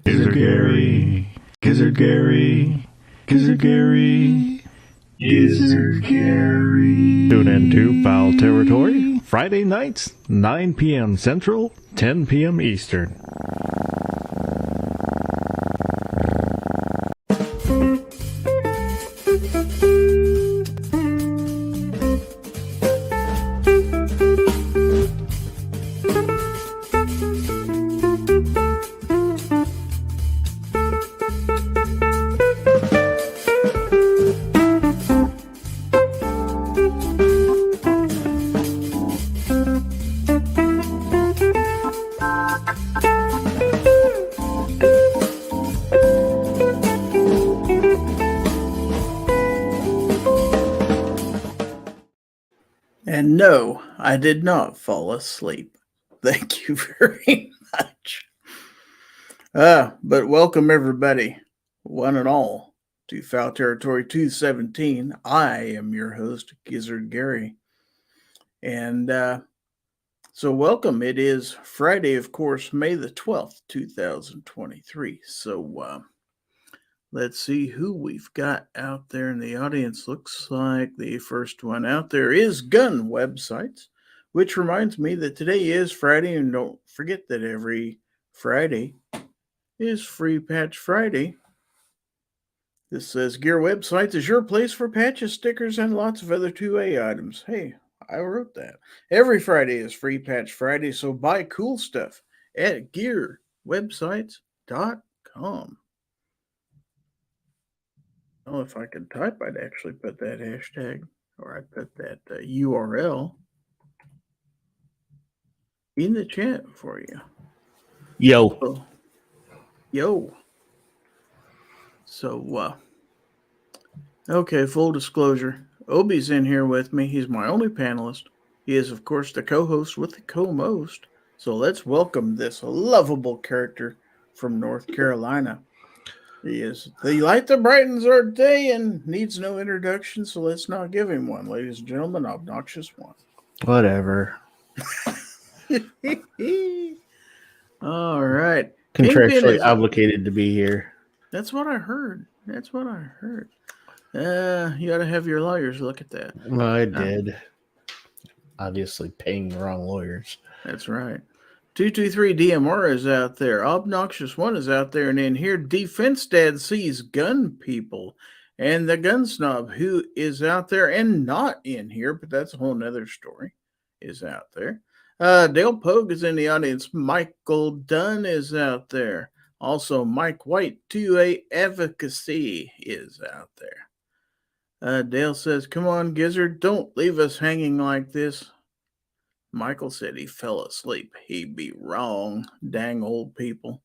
Gizzard Gary, Gizzard Gary, Gizzard Gary, Gizzard Gary. Tune in to Fowl Territory, Friday nights, 9 p.m. Central, 10 p.m. Eastern. And no, I did not fall asleep. Thank you very much. But welcome everybody, one and all, to Fowl Territory 217. I am your host, Gizzard Gary. And so welcome. It is Friday, of course, May the 12th, 2023. So let's see who we've got out there in the audience. Looks like the first one out there is Gun Websites, which reminds me that today is Friday, and don't forget that every Friday is Free Patch Friday. This says Gear Websites is your place for patches, stickers, and lots of other 2A items. Hey, I wrote that. Every Friday is Free Patch Friday, so buy cool stuff at gearwebsites.com. Well, if I could type, I'd actually put that hashtag, or I'd put that URL in the chat for you. Yo. So, okay, full disclosure. Obi's in here with me. He's my only panelist. He is, of course, the co-host with the co-most. So let's welcome this lovable character from North Carolina. He is the light that brightens our day and needs no introduction, so let's not give him one, ladies and gentlemen. Obnoxious one. Whatever. All right. Contractually obligated to be here. That's what I heard. You got to have your lawyers look at that. Well, I did. Obviously paying the wrong lawyers. That's right. 223 DMR is out there. Obnoxious One is out there. And in here, Defense Dad sees gun people. And the Gun Snob, who is out there and not in here, but that's a whole nother story, is out there. Dale Pogue is in the audience. Michael Dunn is out there. Also, Mike White, 2A Advocacy, is out there. Dale says, come on, Gizzard, don't leave us hanging like this. Michael said he fell asleep. He'd be wrong. Dang old people.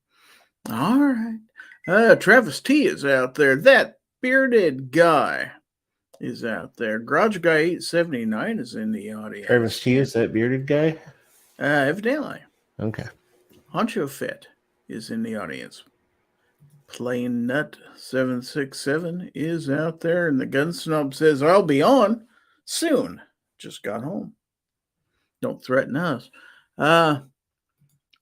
All right. Travis T is out there. That bearded guy is out there. Garage Guy 879 is in the audience. Travis T is that bearded guy? Evidently. Okay. Honcho Fit is in the audience. Plain Nut 767 is out there. And the Gun Snob says, I'll be on soon. Just got home. Don't threaten us.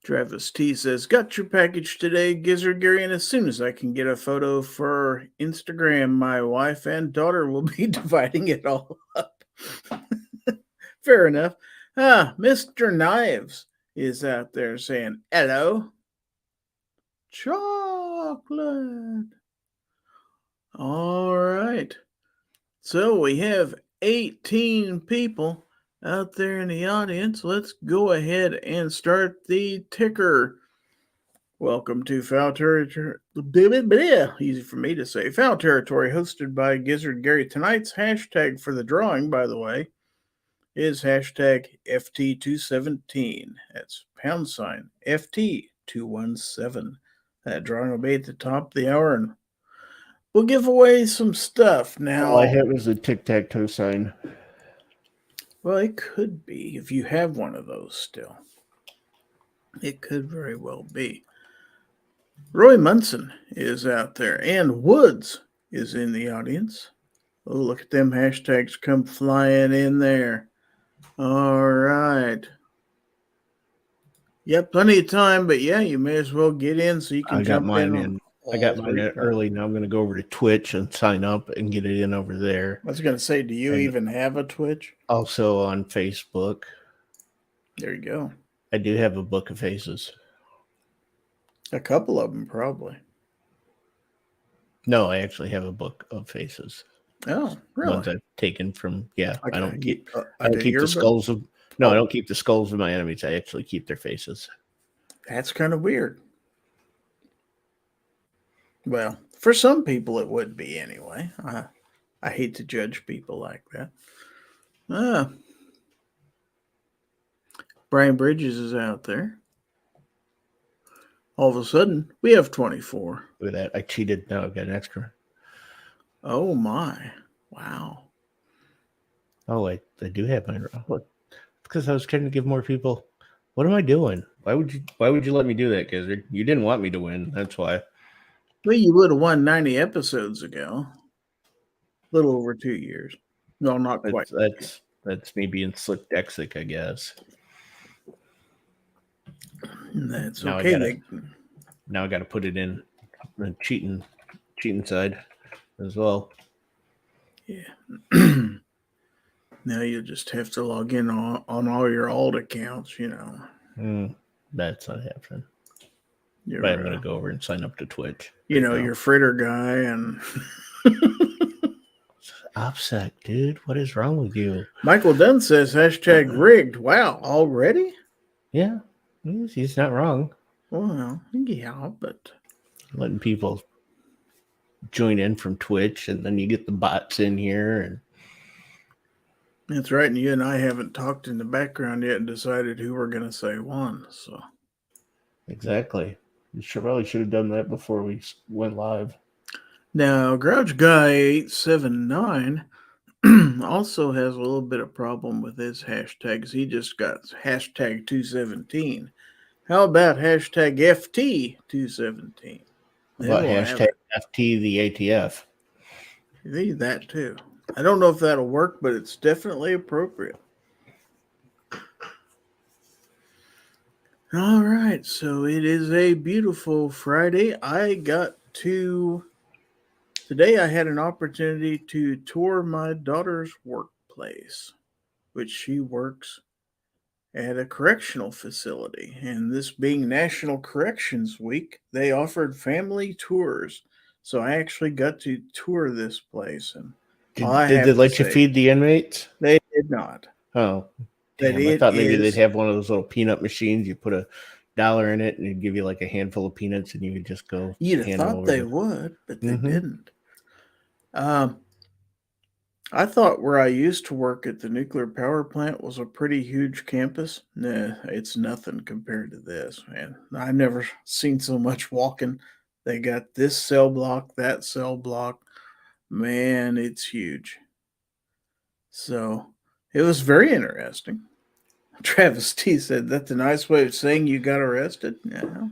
Travis T says, got your package today, Gizzard Gary, and as soon as I can get a photo for Instagram, my wife and daughter will be dividing it all up. Fair enough. Mr. Knives is out there saying, hello. Chocolate. All right. So we have 18 people out there in the audience. Let's go ahead and start the ticker. Welcome to Fowl Territory. Easy for me to say. Fowl Territory, hosted by Gizzard Gary. Tonight's hashtag for the drawing, by the way, is hashtag FT217. That's # FT217. That drawing will be at the top of the hour, and we'll give away some stuff now. All I have is a tic-tac-toe sign. Well, it could be if you have one of those still. It could very well be. Roy Munson is out there, and Woods is in the audience. Oh, look at them hashtags come flying in there. All right. Yeah, plenty of time, but yeah, you may as well get in so you can I got jump mine in. in. I got mine in early. Now I'm going to go over to Twitch and sign up and get it in over there. I was going to say, do you even have a Twitch? Also on Facebook. There you go. I do have a book of faces. A couple of them, probably. No, I actually have a book of faces. Oh, really? Ones I've taken from. Yeah, I don't keep. I don't keep the skulls of. No, I don't keep the skulls of my enemies. I actually keep their faces. That's kind of weird. Well, for some people it would be anyway. I hate to judge people like that. Brian Bridges is out there. All of a sudden, we have 24. Look at that. I cheated. Now I've got an extra. Oh, my. Wow. Oh, I do have mine. Look, because I was trying to give more people. What am I doing? Why would you let me do that, Gizzard? You didn't want me to win. That's why. Well, you would have won 90 episodes ago. A little over 2 years. No, not quite. That's me being slick dexic, I guess. That's now okay. Now I got to put it in the cheating side as well. Yeah. Now you just have to log in on all your alt accounts, you know. That's not happening. But I'm going to go over and sign up to Twitch. You know, your fritter guy and... Upset, dude. What is wrong with you? Michael Dunn says #rigged. Wow, already? Yeah, he's not wrong. Well, yeah, but... Letting people join in from Twitch, and then you get the bots in here. And that's right, and you and I haven't talked in the background yet and decided who we're going to say won, so... Exactly. You probably should have done that before we went live. Now, Grouch Guy 879 also has a little bit of problem with his hashtags. He just got hashtag 217. How about hashtag FT217? About hashtag FT the ATF. Need that too. I don't know if that'll work, but it's definitely appropriate. All right, so it is a beautiful Friday. Today I had an opportunity to tour my daughter's workplace, which she works at a correctional facility. And this being National Corrections Week, they offered family tours. So I actually got to tour this place. And did they let you feed the inmates? They did not. Oh, damn. I thought maybe they'd have one of those little peanut machines. You put $1 in it and it'd give you like a handful of peanuts and you could just go. You'd have thought they would, but they didn't. I thought where I used to work at the nuclear power plant was a pretty huge campus. Nah, it's nothing compared to this, man. I've never seen so much walking. They got this cell block, that cell block. Man, it's huge. So it was very interesting. Travis T said, that's a nice way of saying you got arrested. Yeah.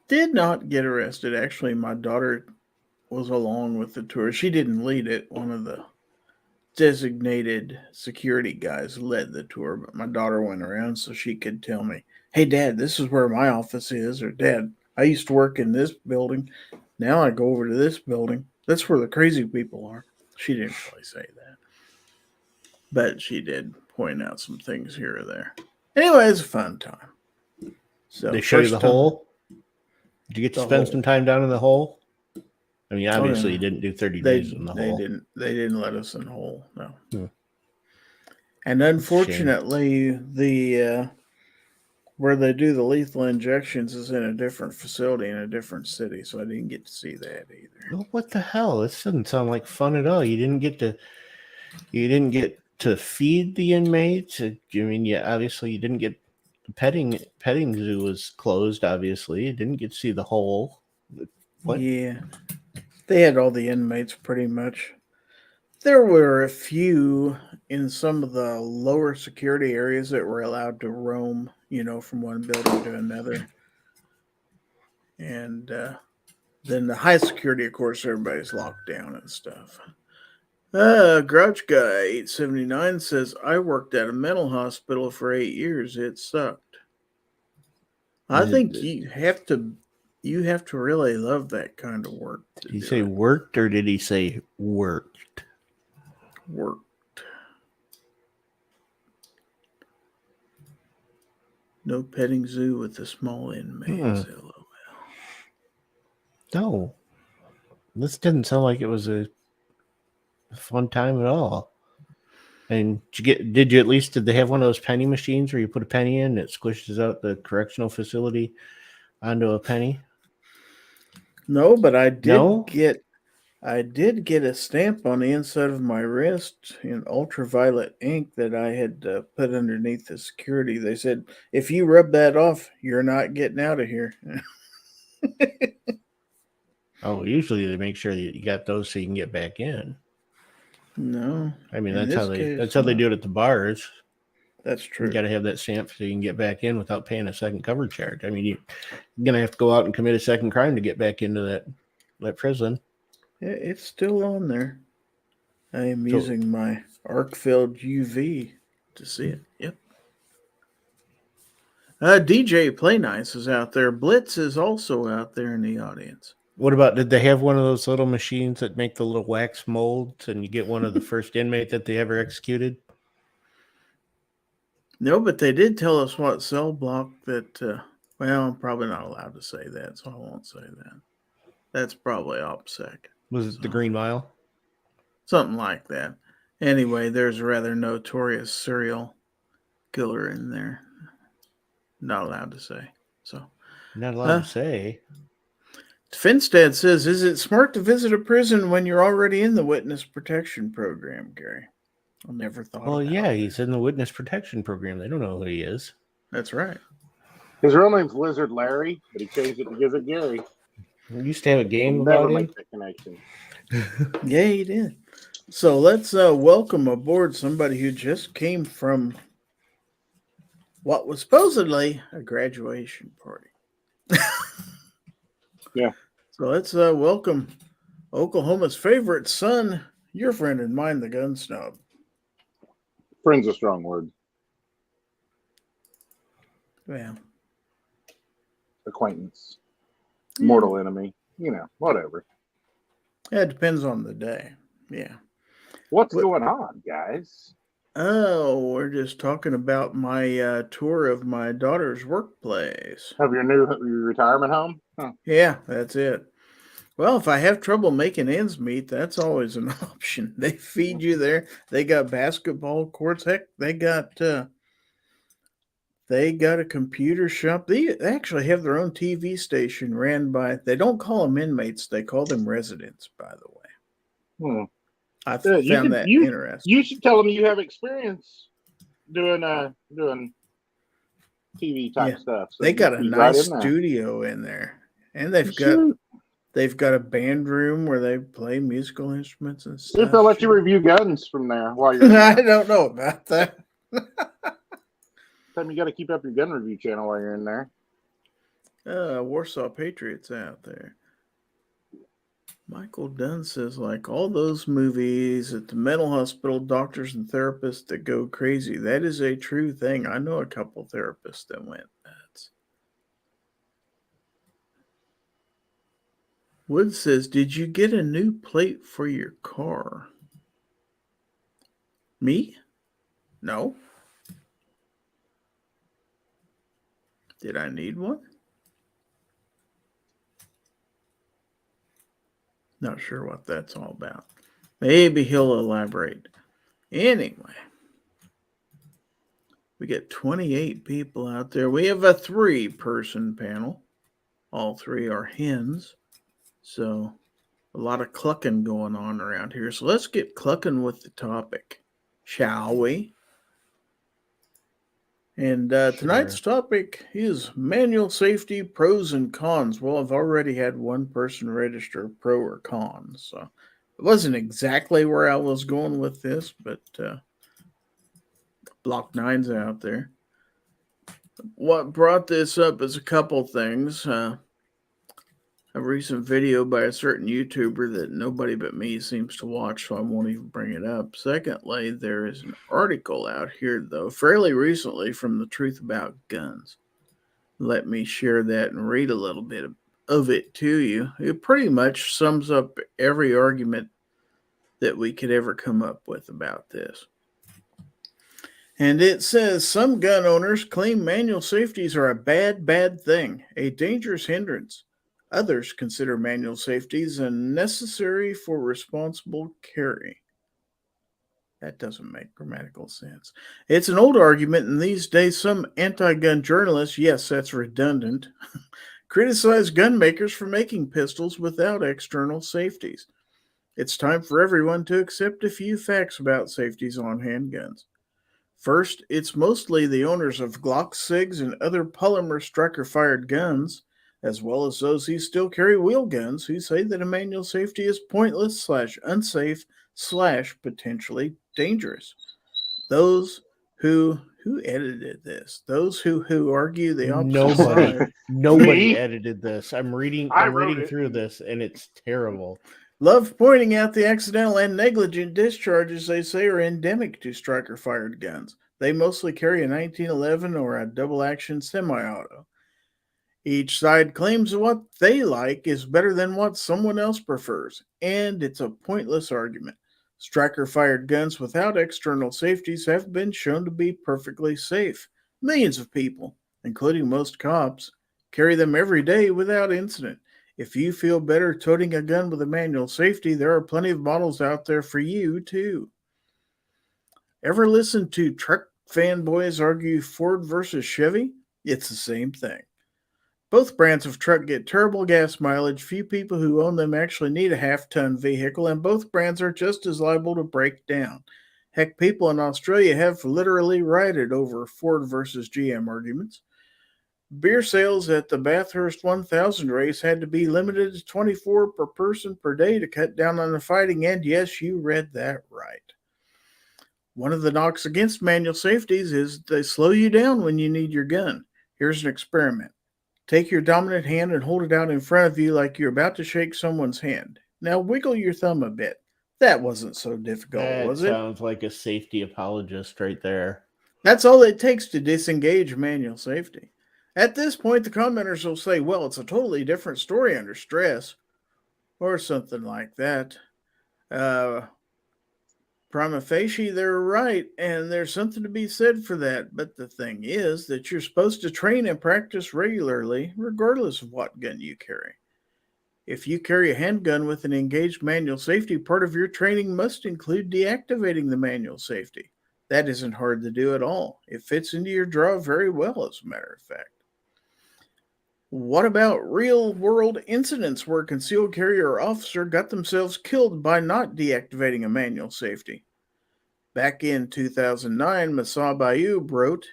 Did not get arrested. Actually, my daughter was along with the tour. She didn't lead it. One of the designated security guys led the tour, but my daughter went around so she could tell me, hey, Dad, this is where my office is, or Dad, I used to work in this building. Now I go over to this building. That's where the crazy people are. She didn't really say that, but she did point out some things here or there. Anyway, it's a fun time. So they show you the hole? Did you get to spend some time down in the hole? I mean, obviously, you didn't do 30 days in the hole. They didn't let us in the hole, no. And unfortunately, the where they do the lethal injections is in a different facility in a different city, so I didn't get to see that either. Well, what the hell? This doesn't sound like fun at all. You didn't get to feed the inmates. I mean, yeah, obviously, you didn't get petting zoo was closed. Obviously, you didn't get to see the hole. What? Yeah. They had all the inmates pretty much. There were a few in some of the lower security areas that were allowed to roam, from one building to another. And then the high security, of course, everybody's locked down and stuff. Grouch Guy 879 says, I worked at a mental hospital for 8 years. It sucked. I think you have to really love that kind of work. Did he say worked or did he say worked? Worked. No petting zoo with the small inmates. LOL. No. This didn't sound like it was a fun time at all. And did they have one of those penny machines where you put a penny in and it squishes out the correctional facility onto a penny? No, but I did get a stamp on the inside of my wrist in ultraviolet ink that I had put underneath the security. They said, if you rub that off, you're not getting out of here. Oh, usually they make sure that you got those so you can get back in. No. I mean, that's how they do it at the bars. That's true. You got to have that stamp so you can get back in without paying a second cover charge. I mean, you're going to have to go out and commit a second crime to get back into that prison. Yeah, it's still on there. I am using my arc-filled UV to see it. Yep. DJ Play Nice is out there. Blitz is also out there in the audience. What about, did they have one of those little machines that make the little wax molds and you get one of the first inmate that they ever executed? No, but they did tell us what cell block that, well, I'm probably not allowed to say that, so I won't say that. That's probably OPSEC. Was it the Green Mile? Something like that. Anyway, there's a rather notorious serial killer in there. Not allowed to say. So Not allowed to say. Finstead says, is it smart to visit a prison when you're already in the witness protection program, Gary? I never thought Well, about yeah, it. he's in the witness protection program. They don't know who he is. That's right. His real name's Lizard Larry, but he changed it to Gizzard Gary. We used to have a game Never about him. make that connection. Yeah, he did. So let's welcome aboard somebody who just came from what was supposedly a graduation party. Yeah. So let's welcome Oklahoma's favorite son, your friend and mine, the gun snob. Friend's a strong word. Well, Acquaintance. Mortal enemy. Whatever. yeah, it depends on the day. Yeah. What's going on, guys? Oh, we're just talking about my tour of my daughter's workplace. Have your retirement home? Huh. Yeah, that's it. Well, if I have trouble making ends meet, that's always an option. They feed you there. They got basketball courts. Heck, they got a computer shop. They actually have their own TV station ran by, they don't call them inmates. They call them residents, by the way. I found that interesting. You should tell them you have experience doing TV type stuff. So they got a nice studio in there, and they've got a band room where they play musical instruments and stuff. If they'll let you review guns from there while you're I don't know about that. You got to keep up your gun review channel while you're in there. Warsaw Patriots out there. Michael Dunn says, like all those movies at the mental hospital, doctors and therapists that go crazy. That is a true thing. I know a couple therapists that went nuts. Wood says, did you get a new plate for your car? Me? No. Did I need one? Not sure what that's all about. Maybe he'll elaborate. Anyway, we got 28 people out there. We have a 3-person panel. All 3 are hens. So a lot of clucking going on around here. So let's get clucking with the topic, shall we? And tonight's topic is manual safety pros and cons. Well, I've already had one person register pro or con, so it wasn't exactly where I was going with this, but Block 9's out there. What brought this up is a couple things. a recent video by a certain YouTuber that nobody but me seems to watch, so I won't even bring it up. Secondly, there is an article out here, though, fairly recently from The Truth About Guns. Let me share that and read a little bit of it to you. It pretty much sums up every argument that we could ever come up with about this. And it says some gun owners claim manual safeties are a bad thing, a dangerous hindrance. Others consider manual safeties necessary for responsible carry. That doesn't make grammatical sense. It's an old argument, and these days some anti-gun journalists, yes, that's redundant, criticize gun makers for making pistols without external safeties. It's time for everyone to accept a few facts about safeties on handguns. First, it's mostly the owners of Glock, SIGs, and other polymer striker-fired guns, as well as those who still carry wheel guns, who say that a manual safety is pointless / unsafe / potentially dangerous. Those who edited this, those who argue the opposite side. Nobody Me? edited this. I'm reading wrote it. through this, and it's terrible. Love pointing out the accidental and negligent discharges they say are endemic to striker-fired guns. They mostly carry a 1911 or a double-action semi-auto. Each side claims what they like is better than what someone else prefers, and it's a pointless argument. Striker-fired guns without external safeties have been shown to be perfectly safe. Millions of people, including most cops, carry them every day without incident. If you feel better toting a gun with a manual safety, there are plenty of models out there for you, too. Ever listen to truck fanboys argue Ford versus Chevy? It's the same thing. Both brands of truck get terrible gas mileage. Few people who own them actually need a half-ton vehicle, and both brands are just as liable to break down. Heck, people in Australia have literally rioted over Ford versus GM arguments. Beer sales at the Bathurst 1000 race had to be limited to 24 per person per day to cut down on the fighting, and yes, you read that right. One of the knocks against manual safeties is they slow you down when you need your gun. Here's an experiment. Take your dominant hand and hold it out in front of you like you're about to shake someone's hand. Now wiggle your thumb a bit. That wasn't so difficult, was it? That sounds like a safety apologist right there. That's all it takes to disengage manual safety. At this point, the commenters will say, well, it's a totally different story under stress, or something like that. Prima facie, they're right, and there's something to be said for that. But the thing is that you're supposed to train and practice regularly, regardless of what gun you carry. If you carry a handgun with an engaged manual safety, part of your training must include deactivating the manual safety. That isn't hard to do at all. It fits into your draw very well, as a matter of fact. What about real-world incidents where a concealed carrier officer got themselves killed by not deactivating a manual safety? Back in 2009, Masab Ayub wrote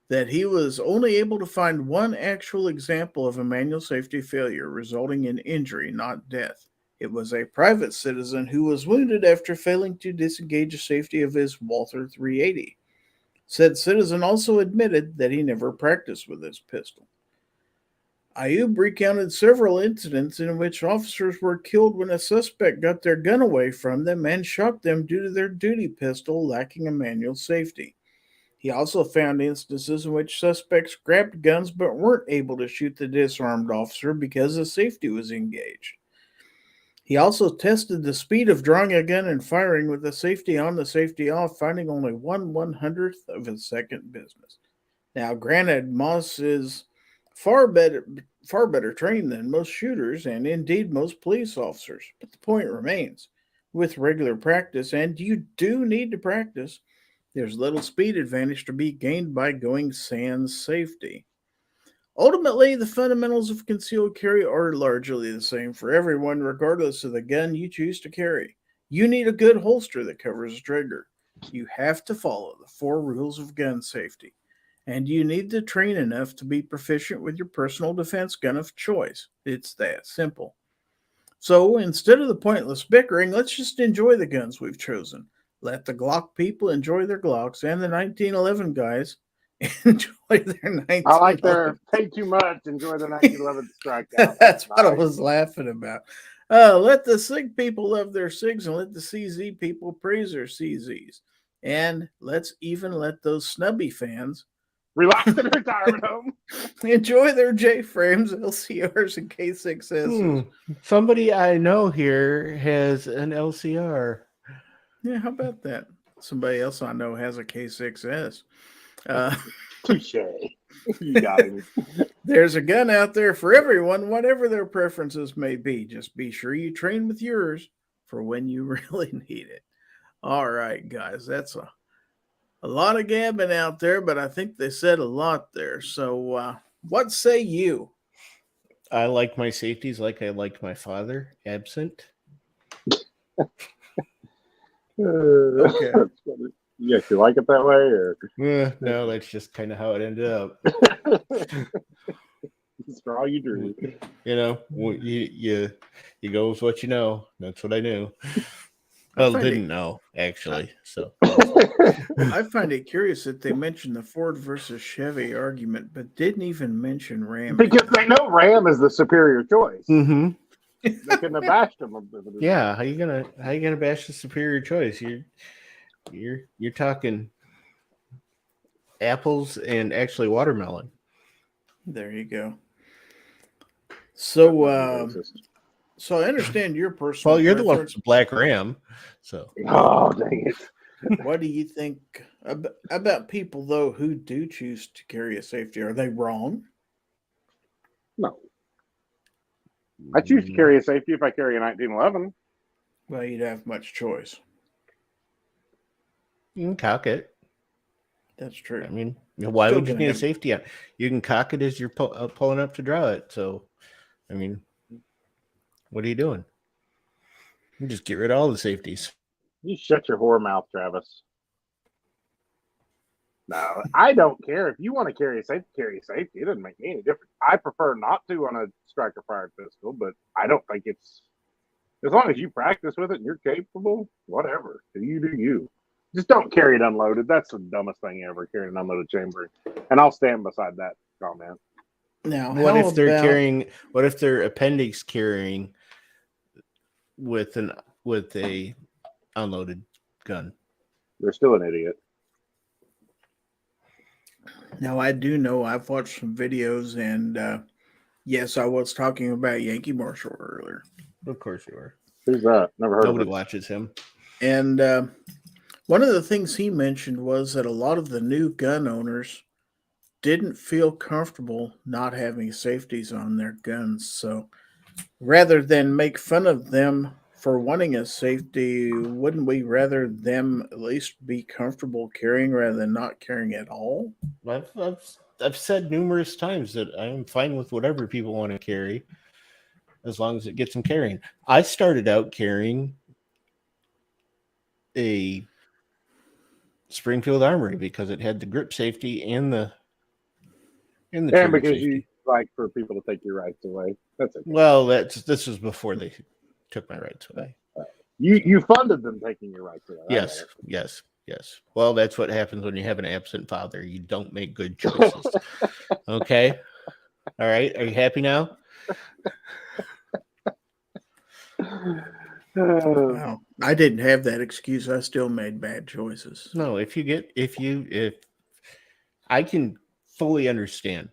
that he was only able to find one actual example of a manual safety failure resulting in injury, not death. It was a private citizen who was wounded after failing to disengage the safety of his Walther 380. Said citizen also admitted that he never practiced with his pistol. Ayub recounted several incidents in which officers were killed when a suspect got their gun away from them and shot them due to their duty pistol lacking a manual safety. He also found instances in which suspects grabbed guns but weren't able to shoot the disarmed officer because the safety was engaged. He also tested the speed of drawing a gun and firing with the safety on, the safety off, finding only 1/100th of a second business. Now, granted, Moss is far better trained than most shooters and indeed most police officers. But the point remains, with regular practice, and you do need to practice, there's little speed advantage to be gained by going sans safety. Ultimately, the fundamentals of concealed carry are largely the same for everyone, regardless of the gun you choose to carry. You need a good holster that covers the trigger. You have to follow the 4 rules of gun safety. And you need to train enough to be proficient with your personal defense gun of choice. It's that simple. So instead of the pointless bickering, let's just enjoy the guns we've chosen. Let the Glock people enjoy their Glocks and the 1911 guys enjoy their 1911. I like their pay too much, enjoy the 1911 strikeout. That's what I nice. was laughing about. Let the SIG people love their SIGs and let the CZ people praise their CZs. And let those snubby fans Relax in a retirement home. enjoy their J frames, LCRs, and K6Ss. Somebody I know here has an LCR. Yeah, how about that? Somebody else I know has a K6S. Touche. You got him. There's a gun out there for everyone, whatever their preferences may be. Just be sure you train with yours for when you really need it. All right, guys, that's a lot of gabbing out there, but I think they said a lot there. So what say you? I like my safeties like I like my father, absent. Okay. You actually like it that way, or No, that's just kind of how it ended up. straw you drew. You know, you go with what you know. That's what I knew. Well, didn't know actually. So I find it curious that they mentioned the Ford versus Chevy argument, but didn't even mention Ram. Because they know Ram is the superior choice. mm-hmm. They couldn't have bashed him. Yeah, how you gonna bash the superior choice? You're talking apples and actually watermelon. There you go. So I understand your personal. Well, you're the one preference. with the black ram. So Oh, dang it. What do you think about people though who do choose to carry a safety? Are they wrong? No. I choose to carry a safety if I carry a 1911. Well, you'd have much choice. You can cock it. That's true. I mean, why Still would you gonna need a have- safety on? You can cock it as you're pulling up to draw it. So, I mean, what are you doing? You just get rid of all the safeties. You shut your whore mouth, Travis. No, I don't care. If you want to carry a safety, carry a safety. It doesn't make me any difference. I prefer not to on a striker fired pistol, but I don't think it's, as long as you practice with it and you're capable, whatever. Do you. Just don't carry it unloaded. That's the dumbest thing ever, carrying an unloaded chamber. And I'll stand beside that comment. Now, What how if they're about- carrying? What if they're appendix carrying with a unloaded gun? They're still an idiot. Now, I do know I've watched some videos, and yes, I was talking about Yankee Marshall earlier. Of course you are. Who's that? Never heard Nobody of it. watches him. And one of the things he mentioned was that a lot of the new gun owners didn't feel comfortable not having safeties on their guns. So rather than make fun of them for wanting a safety, wouldn't we rather them at least be comfortable carrying rather than not carrying at all? I've said numerous times that I am fine with whatever people want to carry, as long as it gets them carrying. I started out carrying a Springfield Armory because it had the grip safety and the And trigger because safety. you like for people to take your rights away. That's it. Well, this was before they took my rights away. You funded them taking your rights away. I Yes, get it. yes. Well, that's what happens when you have an absent father. You don't make good choices. Okay. All right. Are you happy now? Wow. I didn't have that excuse. I still made bad choices. No, if I can fully understand,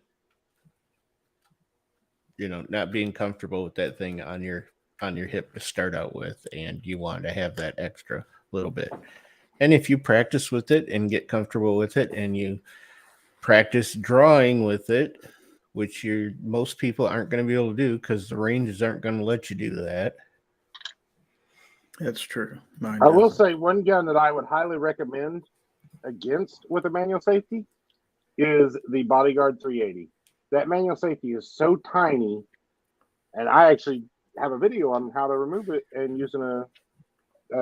not being comfortable with that thing on your hip to start out with, and you want to have that extra little bit. And if you practice with it and get comfortable with it, and you practice drawing with it, which most people aren't going to be able to do because the ranges aren't going to let you do that. That's true. Mine I will doesn't. say one gun that I would highly recommend against with a manual safety is the Bodyguard 380. That manual safety is so tiny, and I actually have a video on how to remove it and using a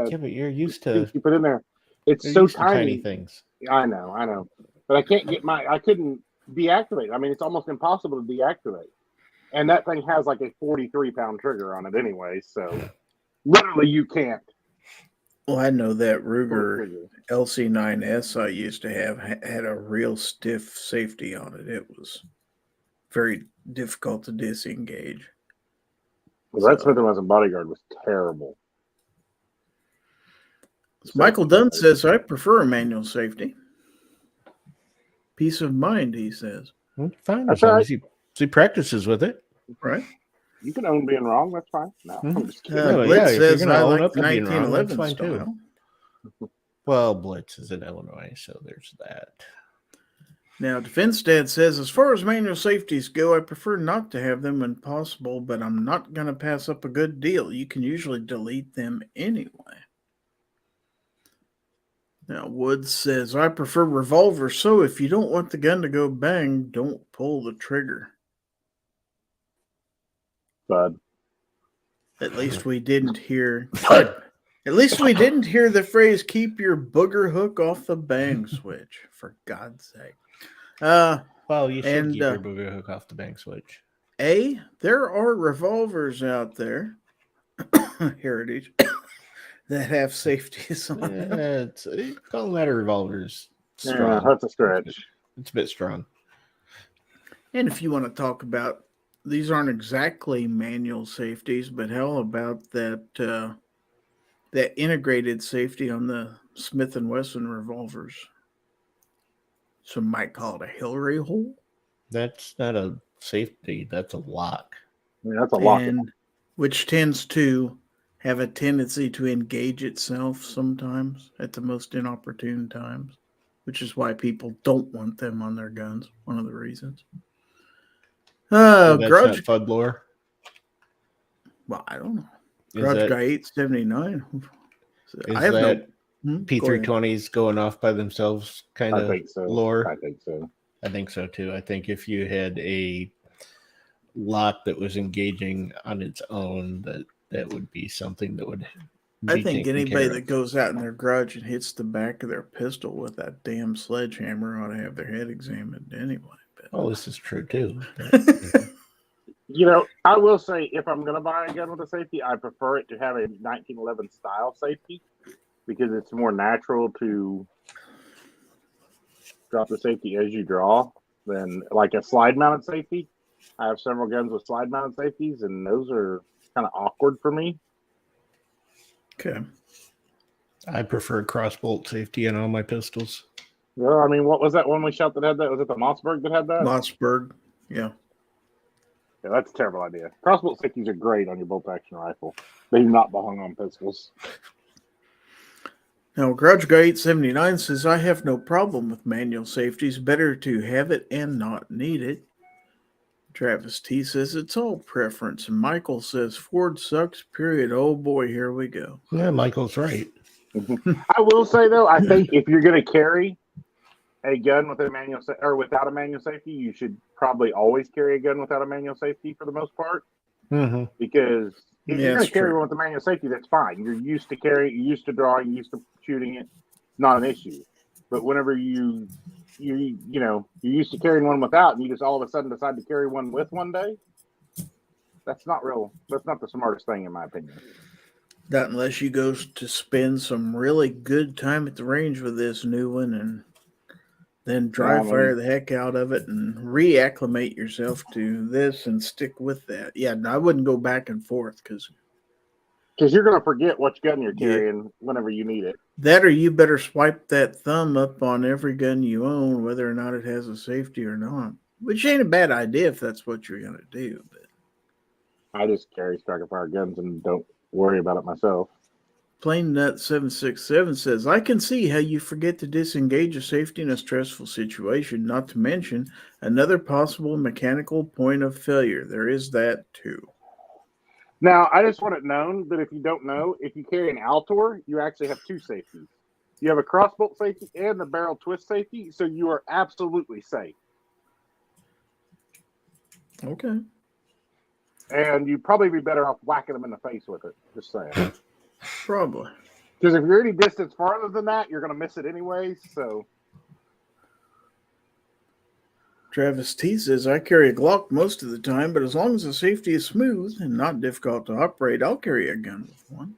Yeah, but you're used to you put in there. It's you're so used to tiny. things. I know, but I can't get I couldn't deactivate. I mean, it's almost impossible to deactivate, and that thing has like a 43-pound trigger on it anyway, so literally you can't. Well, I know that Ruger LC9S I used to have had a real stiff safety on it. It was very difficult to disengage. The Red Smith & Wesson Bodyguard was terrible. Michael Dunn says, I prefer a manual safety. Peace of mind, he says. Well, fine, That's as long right. as he practices with it. Right. You can own being wrong. That's fine. No, I'm just kidding. Blitz if you're says, gonna I own like up the to being wrong, that's 1911 fine style. too. Well, Blitz is in Illinois, so there's that. Now, Defense Dad says, as far as manual safeties go, I prefer not to have them when possible, but I'm not going to pass up a good deal. You can usually delete them anyway. Now, Woods says, I prefer revolvers, so if you don't want the gun to go bang, don't pull the trigger. Bud. At least we didn't hear... At least we didn't hear the phrase, keep your booger hook off the bang switch, for God's sake. Well, you should keep your booger hook off the bang switch. There are revolvers out there, Heritage, that have safeties on them. Call that a revolver's strong. Yeah, that's a stretch. It's a bit strong. And if you want to talk about, these aren't exactly manual safeties, but how about that that integrated safety on the Smith & Wesson revolvers? Some might call it a Hillary hole. That's not a safety. That's a lock. Yeah, that's a lock. Which tends to have a tendency to engage itself sometimes at the most inopportune times, which is why people don't want them on their guns. One of the reasons. That's Grudge not Fud lore. Well, I don't know. Grudge Guy 879. I have that P320s going off by themselves kind of lore? I think so. I think so too. I think if you had a lock that was engaging on its own, that would be something that would. I think anybody that goes out in their garage and hits the back of their pistol with that damn sledgehammer ought to have their head examined anyway. Oh, this is true too. You know, I will say if I'm going to buy a gun with a safety, I prefer it to have a 1911 style safety because it's more natural to drop the safety as you draw than like a slide mounted safety. I have several guns with slide mounted safeties, and those are kind of awkward for me. Okay. I prefer crossbolt safety on all my pistols. Well, I mean, what was that one we shot that had that? Was it the Mossberg that had that? Mossberg, yeah. Yeah, that's a terrible idea. Crossbolt safeties are great on your bolt-action rifle. They do not belong on pistols. Now, Grudge Guy 879 says, I have no problem with manual safeties. Better to have it and not need it. Travis T says, it's all preference. And Michael says, Ford sucks, period. Oh, boy, here we go. Yeah, Michael's right. I will say, though, I think if you're going to carry a gun with a manual or without a manual safety, you should probably always carry a gun without a manual safety for the most part. Mm-hmm. Because if you're going to carry one with a manual safety, that's fine. You're used to carrying, you're used to drawing, you're used to shooting it. Not an issue. But whenever you're used to carrying one without, and you just all of a sudden decide to carry one with one day, that's not the smartest thing in my opinion. Not unless you go to spend some really good time at the range with this new one and then dry fire the heck out of it and reacclimate yourself to this and stick with that. Yeah, I wouldn't go back and forth because you're going to forget which gun you're carrying whenever you need it. That or you better swipe that thumb up on every gun you own, whether or not it has a safety or not. Which ain't a bad idea if that's what you're going to do. But I just carry striker fire guns and don't worry about it myself. Plain Nut 767 says, I can see how you forget to disengage a safety in a stressful situation, not to mention another possible mechanical point of failure. There is that too. Now, I just want it known that if you don't know, if you carry an Altor, you actually have two safeties. You have a crossbolt safety and the barrel twist safety, so you are absolutely safe. Okay. And you'd probably be better off whacking them in the face with it, just saying. Probably. Because if you're any distance farther than that, you're going to miss it anyways, so. Travis T says, I carry a Glock most of the time, but as long as the safety is smooth and not difficult to operate, I'll carry a gun with one.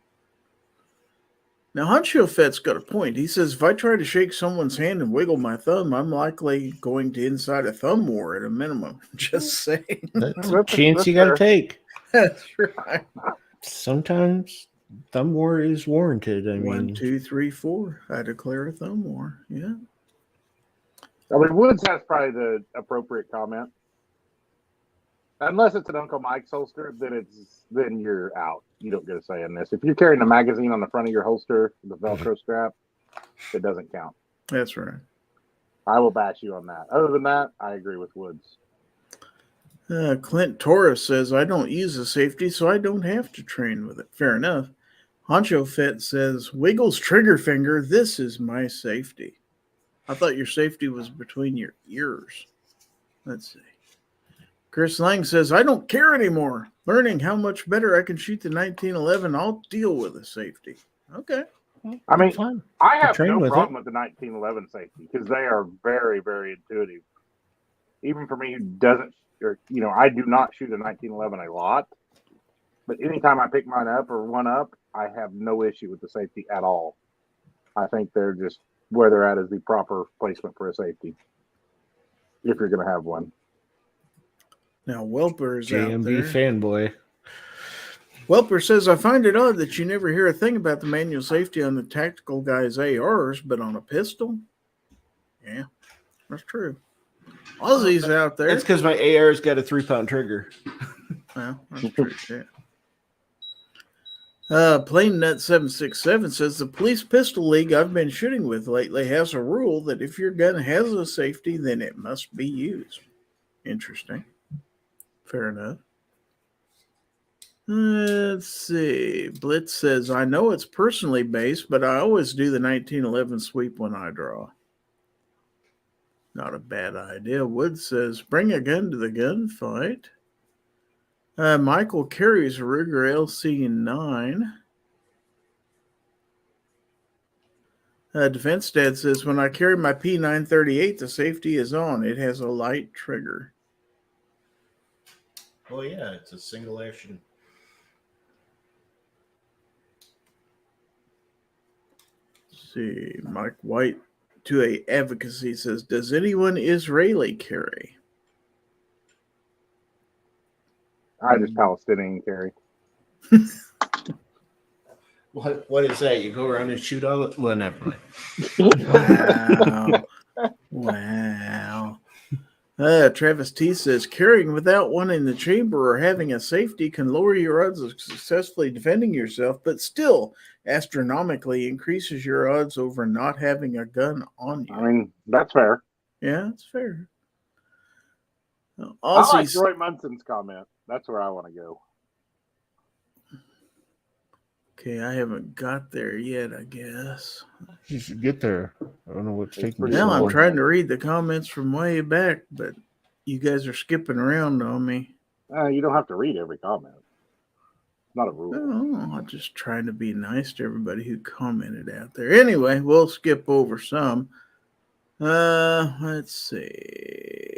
Now, Huncho Fett's got a point. He says, if I try to shake someone's hand and wiggle my thumb, I'm likely going to incite a thumb war at a minimum. Just saying. That's a chance you got to take. That's right. Sometimes thumb war is warranted. I mean, 1, 2, 3, 4. I declare a thumb war. Yeah. I mean, Woods has probably the appropriate comment. Unless it's an Uncle Mike's holster, then you're out. You don't get a say in this. If you're carrying a magazine on the front of your holster, the Velcro strap, it doesn't count. That's right. I will bash you on that. Other than that, I agree with Woods. Clint Torres says, I don't use a safety, so I don't have to train with it. Fair enough. Honcho Fett says, Wiggles trigger finger, this is my safety. I thought your safety was between your ears. Let's see. Chris Lang says, I don't care anymore. Learning how much better I can shoot the 1911, I'll deal with a safety. Okay. I mean, fine. I have train no with problem with the 1911 safety because they are very, very intuitive. Even for me who doesn't, or, you know, I do not shoot a 1911 a lot, but anytime I pick mine up or one up, I have no issue with the safety at all. I think they're just where they're at is the proper placement for a safety if you're going to have one. Now, Welper is out JMB there. fanboy. Welper says, I find it odd that you never hear a thing about the manual safety on the tactical guy's ARs, but on a pistol? Yeah, that's true. Aussie's out there. It's because my AR's got a 3-pound trigger. Well, that's true, too. Plain Nut 767 says, the police pistol league I've been shooting with lately has a rule that if your gun has a safety, then it must be used. Interesting. Fair enough. Let's see. Blitz says, I know it's personally based, but I always do the 1911 sweep when I draw. Not a bad idea. Wood says, bring a gun to the gunfight. Michael carries a Ruger LC9. Defense Dad says, when I carry my P938, the safety is on. It has a light trigger. Oh, yeah, it's a single action. Let's see. Mike White to a advocacy says, does anyone Israeli carry? I just Palestinian carry. What is that? You go around and shoot all the... Well, never mind. Wow. Travis T says, carrying without one in the chamber or having a safety can lower your odds of successfully defending yourself, but still astronomically increases your odds over not having a gun on you. I mean, that's fair. Yeah, that's fair. I like Roy Munson's comment. That's where I want to go. Okay, I haven't got there yet, I guess. You should get there. I don't know what's taking you. Now I'm trying to read the comments from way back, but you guys are skipping around on me. You don't have to read every comment. It's not a rule. No, I'm just trying to be nice to everybody who commented out there. Anyway, we'll skip over some. Let's see.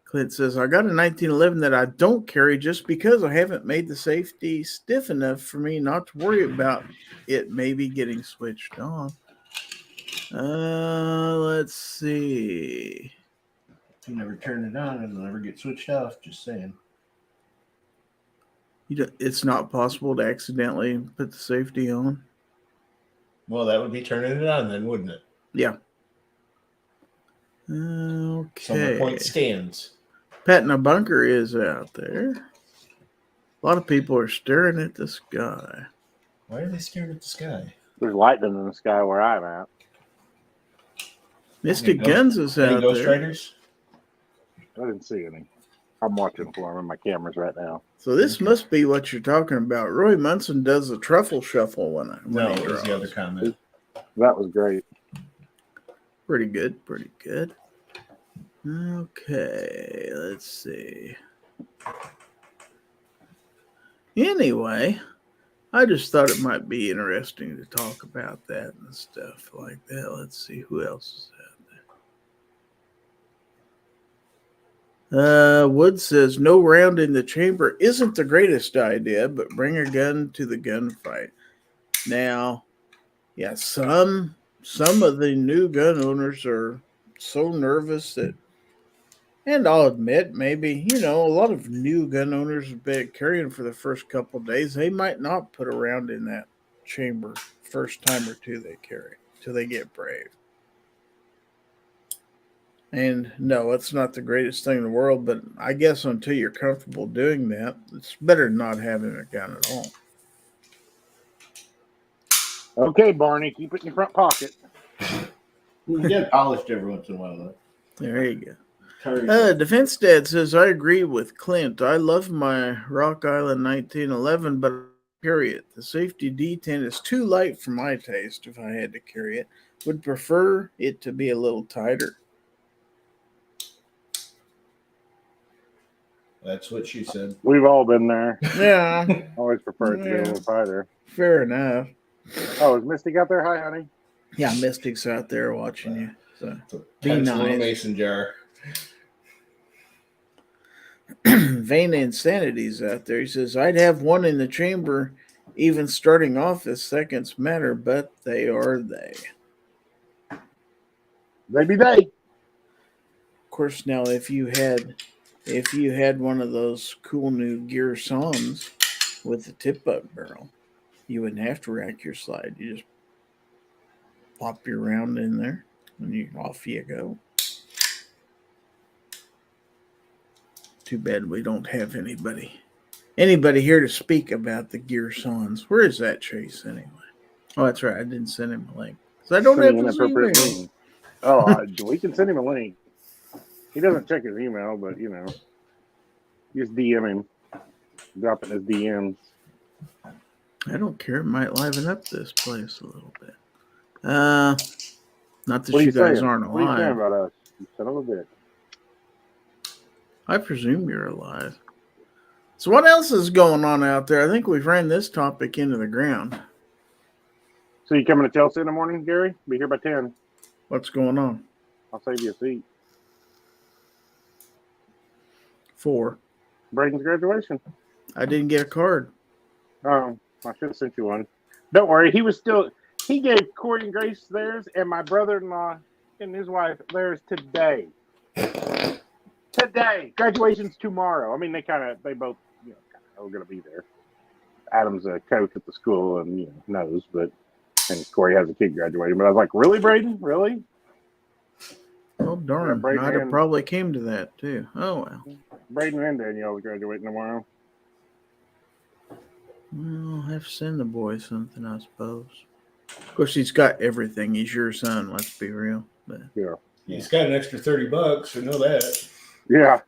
Clint says, I got a 1911 that I don't carry just because I haven't made the safety stiff enough for me not to worry about it maybe getting switched on. Let's see. You never turn it on and it'll never get switched off, just saying. It's not possible to accidentally put the safety on? Well, that would be turning it on then, wouldn't it? Yeah. Okay. So my point stands. Pat in a bunker is out there. A lot of people are staring at the sky. Why are they staring at the sky? There's lightning in the sky where I'm at. Mystic Guns is out Ghost there. Riders? I didn't see any. I'm watching for them in my cameras right now. So this must be what you're talking about. Roy Munson does the truffle shuffle when No, he it was the draws. other comment. That was great. Pretty good, pretty good. Okay, let's see. Anyway, I just thought it might be interesting to talk about that and stuff like that. Let's see who else is out there. Wood says no round in the chamber isn't the greatest idea, but bring a gun to the gunfight. Now, Yeah, some of the new gun owners are so nervous that, and I'll admit, maybe, a lot of new gun owners have been carrying for the first couple of days. They might not put a round in that chamber first time or two they carry till they get brave. And no, it's not the greatest thing in the world, but I guess until you're comfortable doing that, it's better than not having a gun at all. Okay, Barney, keep it in your front pocket. You get polished every once in a while, though. There you go. Defense Dad says, I agree with Clint. I love my Rock Island 1911, but I carry it. The safety D10 is too light for my taste if I had to carry it. Would prefer it to be a little tighter. That's what she said. We've all been there. Yeah. Always prefer it to be a little tighter. Fair enough. Oh, is Mystic out there? Hi, honey. Yeah, Mystic's out there watching you. So be Nice. nice. Mason jar. Vain Insanity's out there. He says, I'd have one in the chamber, even starting off as seconds matter, but they are they. They be they. Of course, now if you had one of those cool new gear songs with the tip-up barrel, you wouldn't have to rack your slide. You just pop your round in there, and off you go. Too bad we don't have anybody here to speak about the gear songs. Where is that Chase anyway? Oh, that's right. I didn't send him a link. So I don't have his email. Oh, we can send him a link. He doesn't check his email, but just DM him. Drop it in his DMs. I don't care. It might liven up this place a little bit. Not that you guys aren't What are you saying alive. about us? You son of a bitch. I presume you're alive. So what else is going on out there? I think we've ran this topic into the ground. So you coming to Chelsea in the morning, Gary? Be here by 10. What's going on? I'll save you a seat. 4. Braden's graduation. I didn't get a card. Oh, I should have sent you one. Don't worry. He gave Corey and Grace theirs, and my brother-in-law and his wife theirs today. Today. Graduation's tomorrow. I mean, they both, are going to be there. Adam's a coach at the school and, knows, and Corey has a kid graduating. But I was like, really, Braden? Really? Oh, darn. Braden I'd have probably came to that, too. Oh, well. Braden and Danielle are graduating tomorrow. Well, I'll have to send the boy something, I suppose. Of course, he's got everything. He's your son, let's be real. But. Yeah. He's got an extra $30. I know that. Yeah.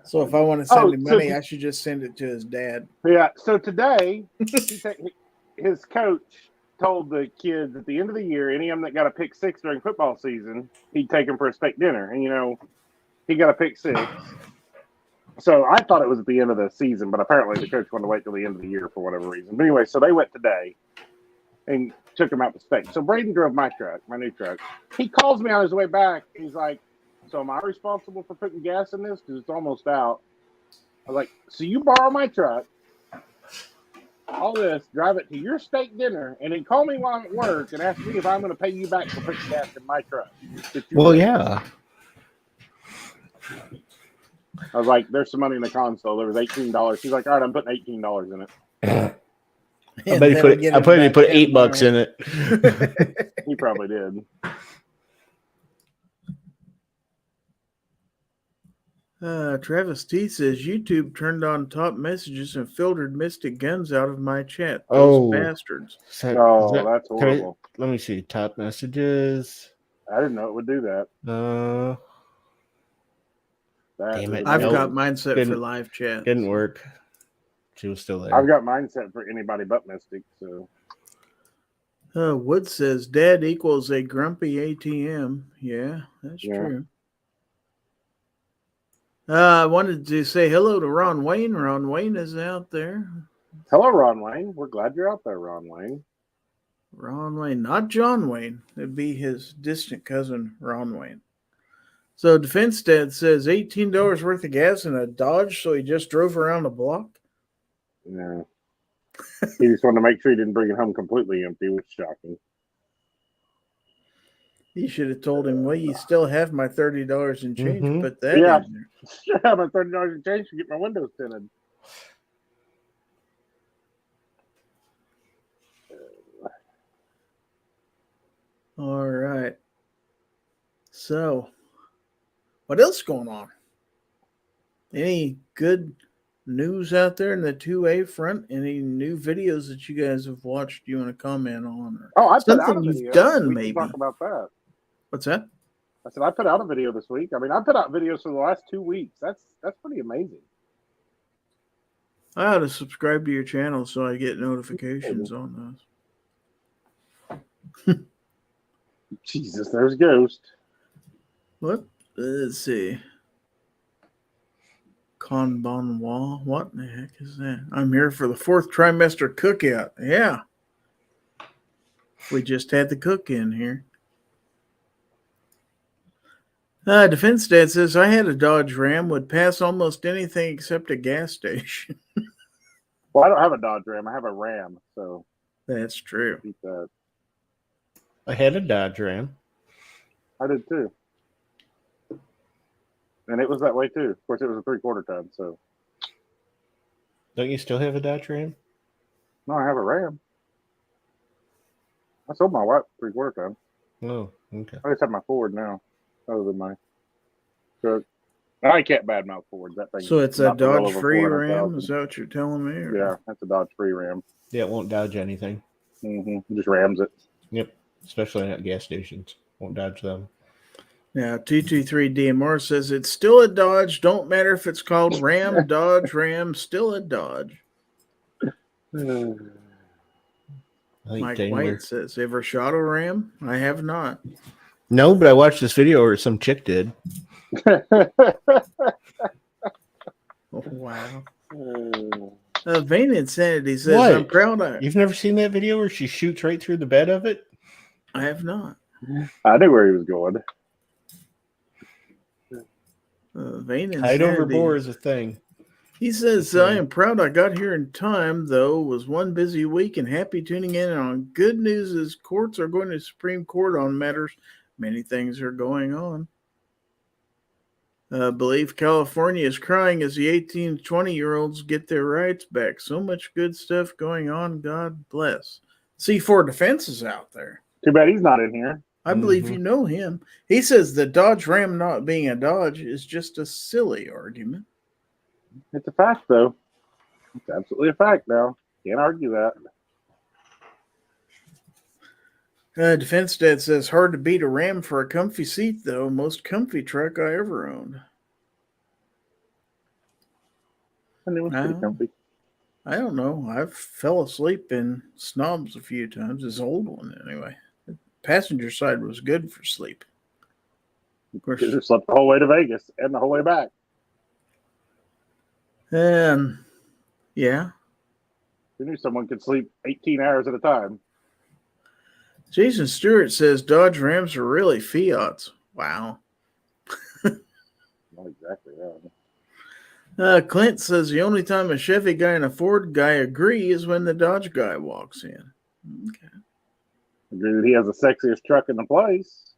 So if I want to send him money, I should just send it to his dad. Yeah. So today, his coach told the kids at the end of the year, any of them that got a pick 6 during football season, he'd take them for a steak dinner. And, he got a pick 6. So I thought it was at the end of the season, but apparently the coach wanted to wait till the end of the year for whatever reason. But anyway, so they went today and took him out to steak. So Braden drove my truck, my new truck. He calls me on his way back. He's like, so am I responsible for putting gas in this? Because it's almost out. I was like, so you borrow my truck, all this, drive it to your steak dinner, and then call me while I'm at work and ask me if I'm going to pay you back for putting gas in my truck. Well, yeah. I was like, there's some money in the console. There was $18. He's like, all right, I'm putting $18 in it. I bet he put $8 in it. He probably did. Travis T says YouTube turned on top messages and filtered Mystic Guns out of my chat. Oh, bastards! That's horrible. Let me see top messages. I didn't know it would do that. Damn it! I've got mine set for live chat. Didn't work. She was still there. I've got mine set for anybody but Mystic. So. Wood says Dad equals a grumpy ATM. Yeah, that's true. I wanted to say hello to Ron Wayne. Ron Wayne is out there. Hello, Ron Wayne. We're glad you're out there, Ron Wayne. Ron Wayne, not John Wayne. It'd be his distant cousin, Ron Wayne. So Defense Dad says $18 worth of gas in a Dodge, so he just drove around the block. Yeah. He just wanted to make sure he didn't bring it home completely empty, which is shocking. You should have told him, well, you still have my $30 in change. Mhm. Put that Yeah. in there. Sure, I have my $30 in change to get my windows tinted. All right. So, what else going on? Any good news out there in the 2A front? Any new videos that you guys have watched you want to comment on? Or Oh, I put out a something video. you've done, We maybe. can talk about that. What's that? I said I put out a video this week. I mean, I put out videos for the last 2 weeks. That's pretty amazing. I ought to subscribe to your channel so I get notifications on those. Jesus, there's Ghost. What? Let's see. Konbanwa. What in the heck is that? I'm here for the 4th trimester cookout. Yeah. We just had the cook in here. Defense Dad says, I had a Dodge Ram, would pass almost anything except a gas station. Well, I don't have a Dodge Ram. I have a Ram, so That's true. beat that. I had a Dodge Ram. I did too. And it was that way too. Of course, it was a 3/4 ton, so. Don't you still have a Dodge Ram? No, I have a Ram. I sold my wife 3/4 ton. Oh, okay. I just have my Ford now, other than my truck. I can't badmouth Ford. That thing. So it's a about to roll Dodge over free 400,000. Ram? Is that what you're telling me? Or? Yeah, that's a Dodge free Ram. Yeah, it won't dodge anything. Mm-hmm. Just rams it. Yep. Especially at gas stations. Won't dodge them. Now, 223DMR says it's still a Dodge. Don't matter if it's called Ram, Dodge, Ram, still a Dodge. I think Mike Daimler. White says, ever shot a Ram? I have not. No, but I watched this video where some chick did. Oh, wow. Vain Insanity says, What? I'm proud of it. You've never seen that video where she shoots right through the bed of it? I have not. I knew where he was going. Vain Hide over Insanity. bore is a thing. He says, I am proud I got here in time, though. It was one busy week and happy tuning in on good news as courts are going to Supreme Court on matters. Many things are going on. Believe California is crying as the 18 to 20-year-olds get their rights back. So much good stuff going on. God bless. C4 Defense is out there. Too bad he's not in here. I believe you know him. He says the Dodge Ram not being a Dodge is just a silly argument. It's a fact, though. It's absolutely a fact now. Can't argue that. Defense Dad says, hard to beat a Ram for a comfy seat, though. Most comfy truck I ever owned. And it was pretty comfy. I don't know. I've fell asleep in Snobs a few times. This old one, anyway. The passenger side was good for sleep. Of course. You just slept the whole way to Vegas and the whole way back. Yeah. Who knew someone could sleep 18 hours at a time? Jason Stewart says Dodge Rams are really Fiats. Wow. Not exactly, yeah. Clint says the only time a Chevy guy and a Ford guy agree is when the Dodge guy walks in. Okay. Agree that he has the sexiest truck in the place.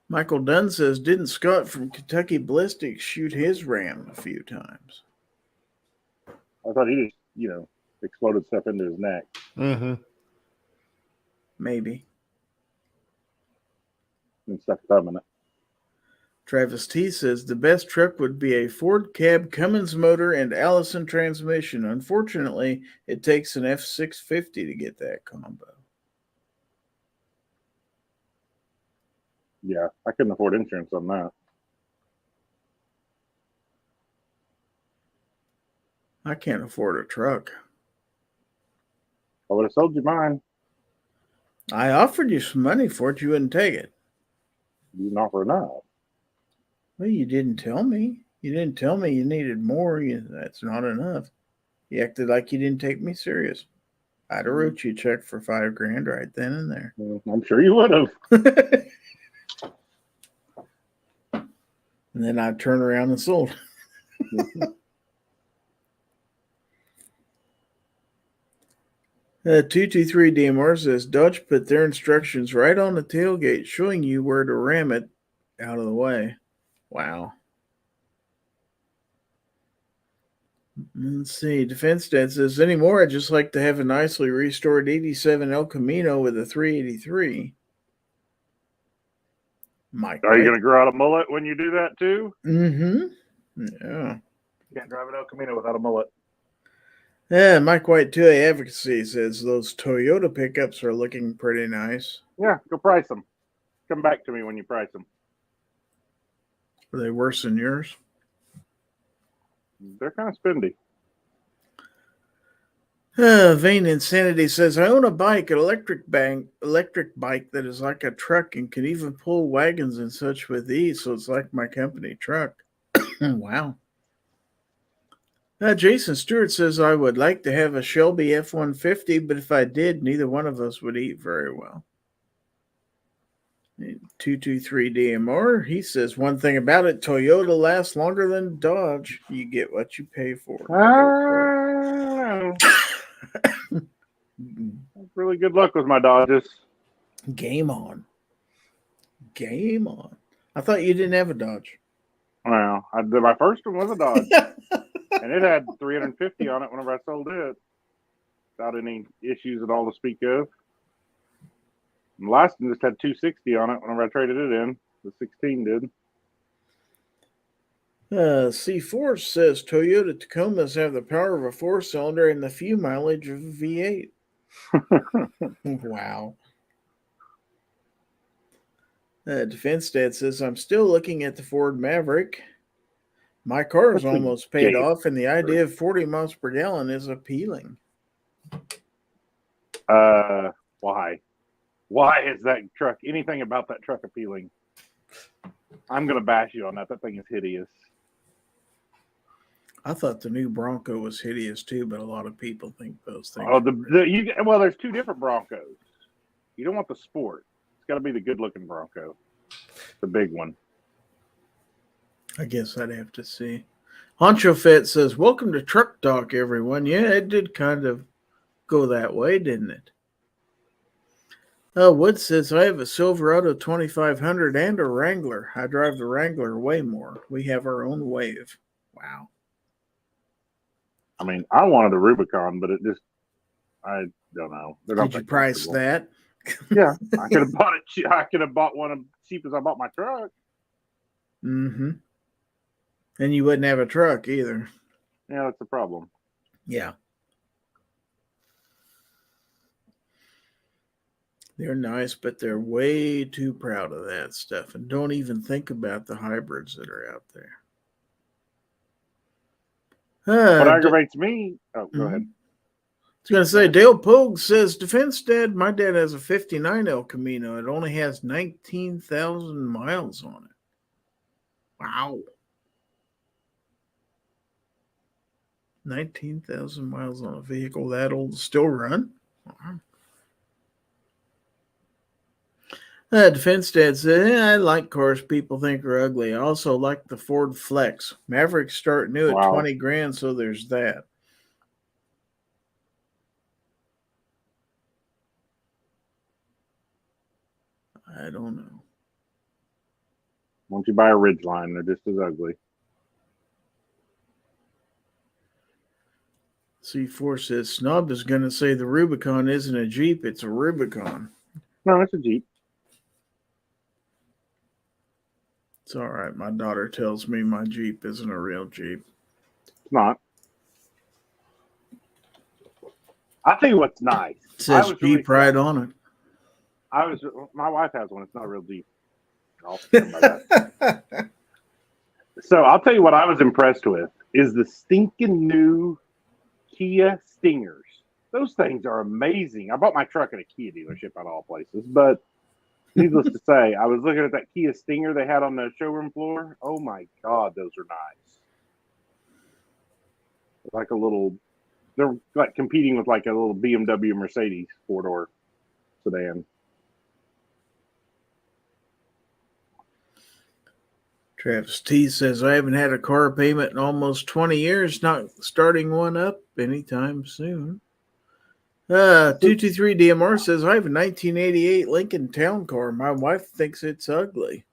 Michael Dunn says, didn't Scott from Kentucky Ballistics shoot his Ram a few times? I thought he just, exploded stuff into his neck. Mm-hmm. Maybe. And stuck thumb in it. Travis T says the best truck would be a Ford cab, Cummins motor, and Allison transmission. Unfortunately, it takes an F650 to get that combo. Yeah, I couldn't afford insurance on that. I can't afford a truck. I would have sold you mine. I offered you some money for it. You wouldn't take it. You didn't offer enough. Well, you didn't tell me. You didn't tell me you needed more. That's not enough. You acted like you didn't take me serious. I'd have wrote you a check for $5,000 right then and there. I'm sure you would have. And then I'd turn around and sold. 223 DMR says Dodge put their instructions right on the tailgate, showing you where to ram it out of the way. Wow. Let's see. Defense Dad says, anymore, I'd just like to have a nicely restored 87 El Camino with a 383. Mike. Are you going to grow out a mullet when you do that too? Mm-hmm. Yeah. You can't drive an El Camino without a mullet. Yeah, Mike White 2A Advocacy says those Toyota pickups are looking pretty nice. Yeah, go price them. Come back to me when you price them. Are they worse than yours? They're kind of spendy. Vain Insanity says, I own a bike, an electric bike that is like a truck and can even pull wagons and such with ease, so it's like my company truck. Wow. Jason Stewart says, I would like to have a Shelby F-150, but if I did, neither one of us would eat very well. 223 DMR, he says, one thing about it, Toyota lasts longer than Dodge. You get what you pay for. Really good luck with my Dodges. Game on. Game on. I thought you didn't have a Dodge. Well, my first one was a Dodge. And it had 350 on it whenever I sold it. Without any issues at all to speak of. And the last one just had 260 on it whenever I traded it in. The 16 did. C4 says Toyota Tacomas have the power of a 4-cylinder and the few mileage of a V8. Wow. Defense Dad says, I'm still looking at the Ford Maverick. My car is almost paid off, and the idea of 40 miles per gallon is appealing. Why? Why is that truck, anything about that truck appealing? I'm going to bash you on that. That thing is hideous. I thought the new Bronco was hideous too, but a lot of people think those things. Oh, there's two different Broncos. You don't want the sport. It's got to be the good-looking Bronco, the big one. I guess I'd have to see. Honcho Fett says, welcome to Truck Talk, everyone. Yeah, it did kind of go that way, didn't it? Wood says, I have a Silverado 2500 and a Wrangler. I drive the Wrangler way more. We have our own Wave. Wow. I mean, I wanted a Rubicon, but I don't know. Did you price that? Yeah, I could have bought it. I could have bought one as cheap as I bought my truck. Mm-hmm. And you wouldn't have a truck either. Yeah, that's the problem. Yeah. They're nice, but they're way too proud of that stuff and don't even think about the hybrids that are out there. What aggravates me... Oh, go ahead. I was going to say, Dale Pogue says, Defense Dad, my dad has a 59 El Camino. It only has 19,000 miles on it. Wow. 19,000 miles on a vehicle that old still run? Wow. Defense Dad said, I like cars people think are ugly. I also like the Ford Flex. Mavericks start new at 20 grand, so there's that. I don't know. Once you buy a Ridgeline, they're just as ugly. C4 says, Snob is going to say the Rubicon isn't a Jeep, it's a Rubicon. No, it's a Jeep. It's all right. My daughter tells me my Jeep isn't a real Jeep. It's not. I'll tell you what's nice. It says Jeep really right on it. My wife has one. It's not a real Jeep. I'll stand by that. So I'll tell you what I was impressed with is the stinking new Kia Stingers. Those things are amazing. I bought my truck at a Kia dealership out of all places, but needless to say, I was looking at that Kia Stinger they had on the showroom floor. Oh my God, those are nice. Like a little, they're like competing with like a little BMW Mercedes 4-door sedan. Travis T says, I haven't had a car payment in almost 20 years, not starting one up anytime soon. 223 DMR says, I have a 1988 Lincoln Town Car. My wife thinks it's ugly.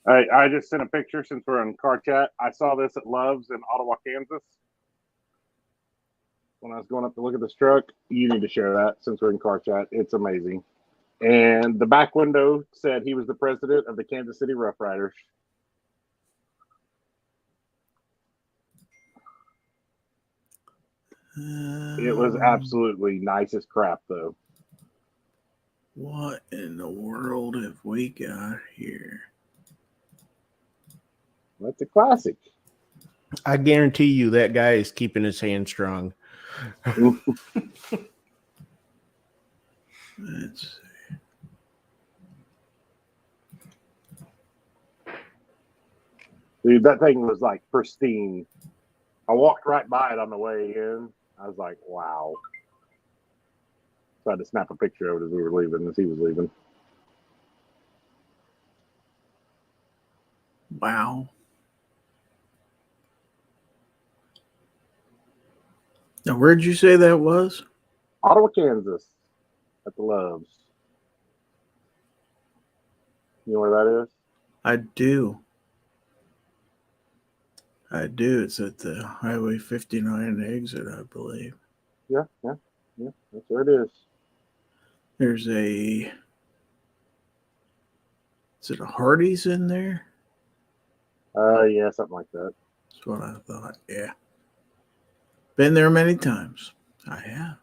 I just sent a picture since we're on car chat. I saw this at Love's in Ottawa, Kansas. When I was going up to look at this truck, you need to share that since we're in car chat. It's amazing. And the back window said he was the president of the Kansas City Rough Riders. It was absolutely nice as crap, though. What in the world have we got here? That's a classic. I guarantee you that guy is keeping his hand strong. Let's see. Dude, that thing was like pristine. I walked right by it on the way in. I was like, wow. So I had to snap a picture of it as we were leaving, as he was leaving. Wow. Now, where'd you say that was? Ottawa, Kansas, at the Loves. You know where that is? I do. It's at the Highway 59 exit, I believe. Yeah. That's where it is. There's is it a Hardee's in there? Yeah, something like that. That's what I thought. Yeah. Been there many times. I have.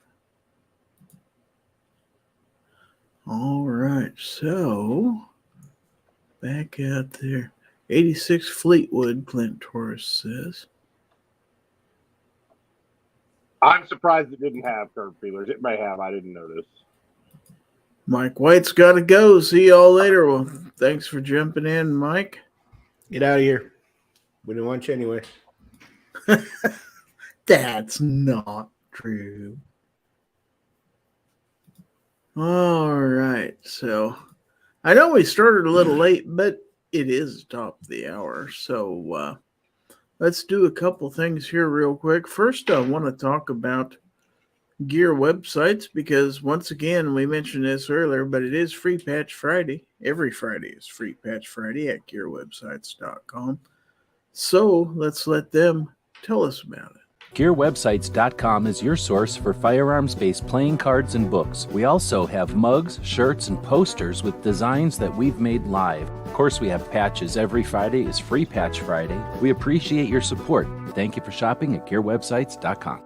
All right. So, back out there. 86 Fleetwood, Clint Torres says. I'm surprised it didn't have curb feelers. It may have. I didn't notice. Mike White's got to go. See y'all later. Well, thanks for jumping in, Mike. Get out of here. We didn't want you anyway. That's not true. All right. So I know we started a little late, but it is top of the hour. So let's do a couple things here real quick. First, I want to talk about gear websites because once again, we mentioned this earlier, but it is Free Patch Friday. Every Friday is Free Patch Friday at gearwebsites.com. So let's let them tell us about it. GearWebsites.com is your source for firearms-based playing cards and books. We also have mugs, shirts, and posters with designs that we've made live. Of course, we have patches. Every Friday is Free Patch Friday. We appreciate your support. Thank you for shopping at GearWebsites.com.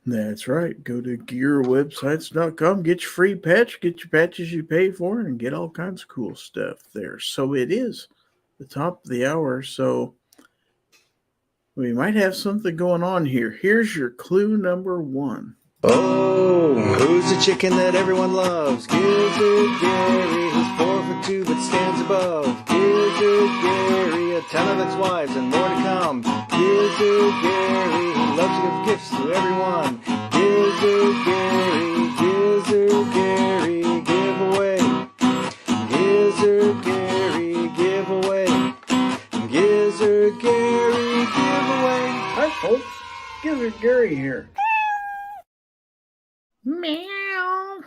That's right. Go to gearwebsites.com, get your free patch, get your patches you pay for, and get all kinds of cool stuff there. So it is the top of the hour, so we might have something going on here. Here's your clue number one. Oh, who's the chicken that everyone loves? Gizzard Gary, who's 4'2" but stands above. Gizzard Gary, a ton of ex-wives and more to come. Gizzard Gary, who loves to give gifts to everyone. Gizzard Gary, giveaway. Gizzard Gary, giveaway. Gizzard Gary, giveaway. Hi, folks. Gizzard Gary here. Meow.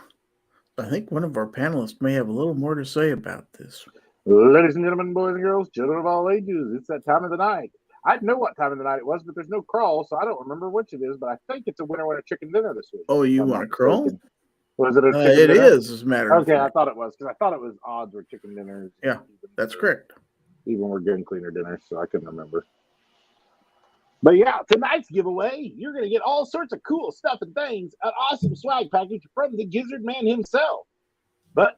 I think one of our panelists may have a little more to say about this. Ladies and gentlemen, boys and girls, children of all ages, it's that time of the night. I know what time of the night it was, but there's no crawl, so I don't remember which it is, but I think it's a winner chicken dinner this week. Oh, you want to crawl? Was it a chicken It dinner? is, as a matter of Okay, fact. I thought it was, because I thought it was odds were chicken dinners. Yeah, that's correct. Even we're getting cleaner dinners, so I couldn't remember. But yeah, tonight's giveaway, you're going to get all sorts of cool stuff and things, an awesome swag package from the Gizzard Man himself. But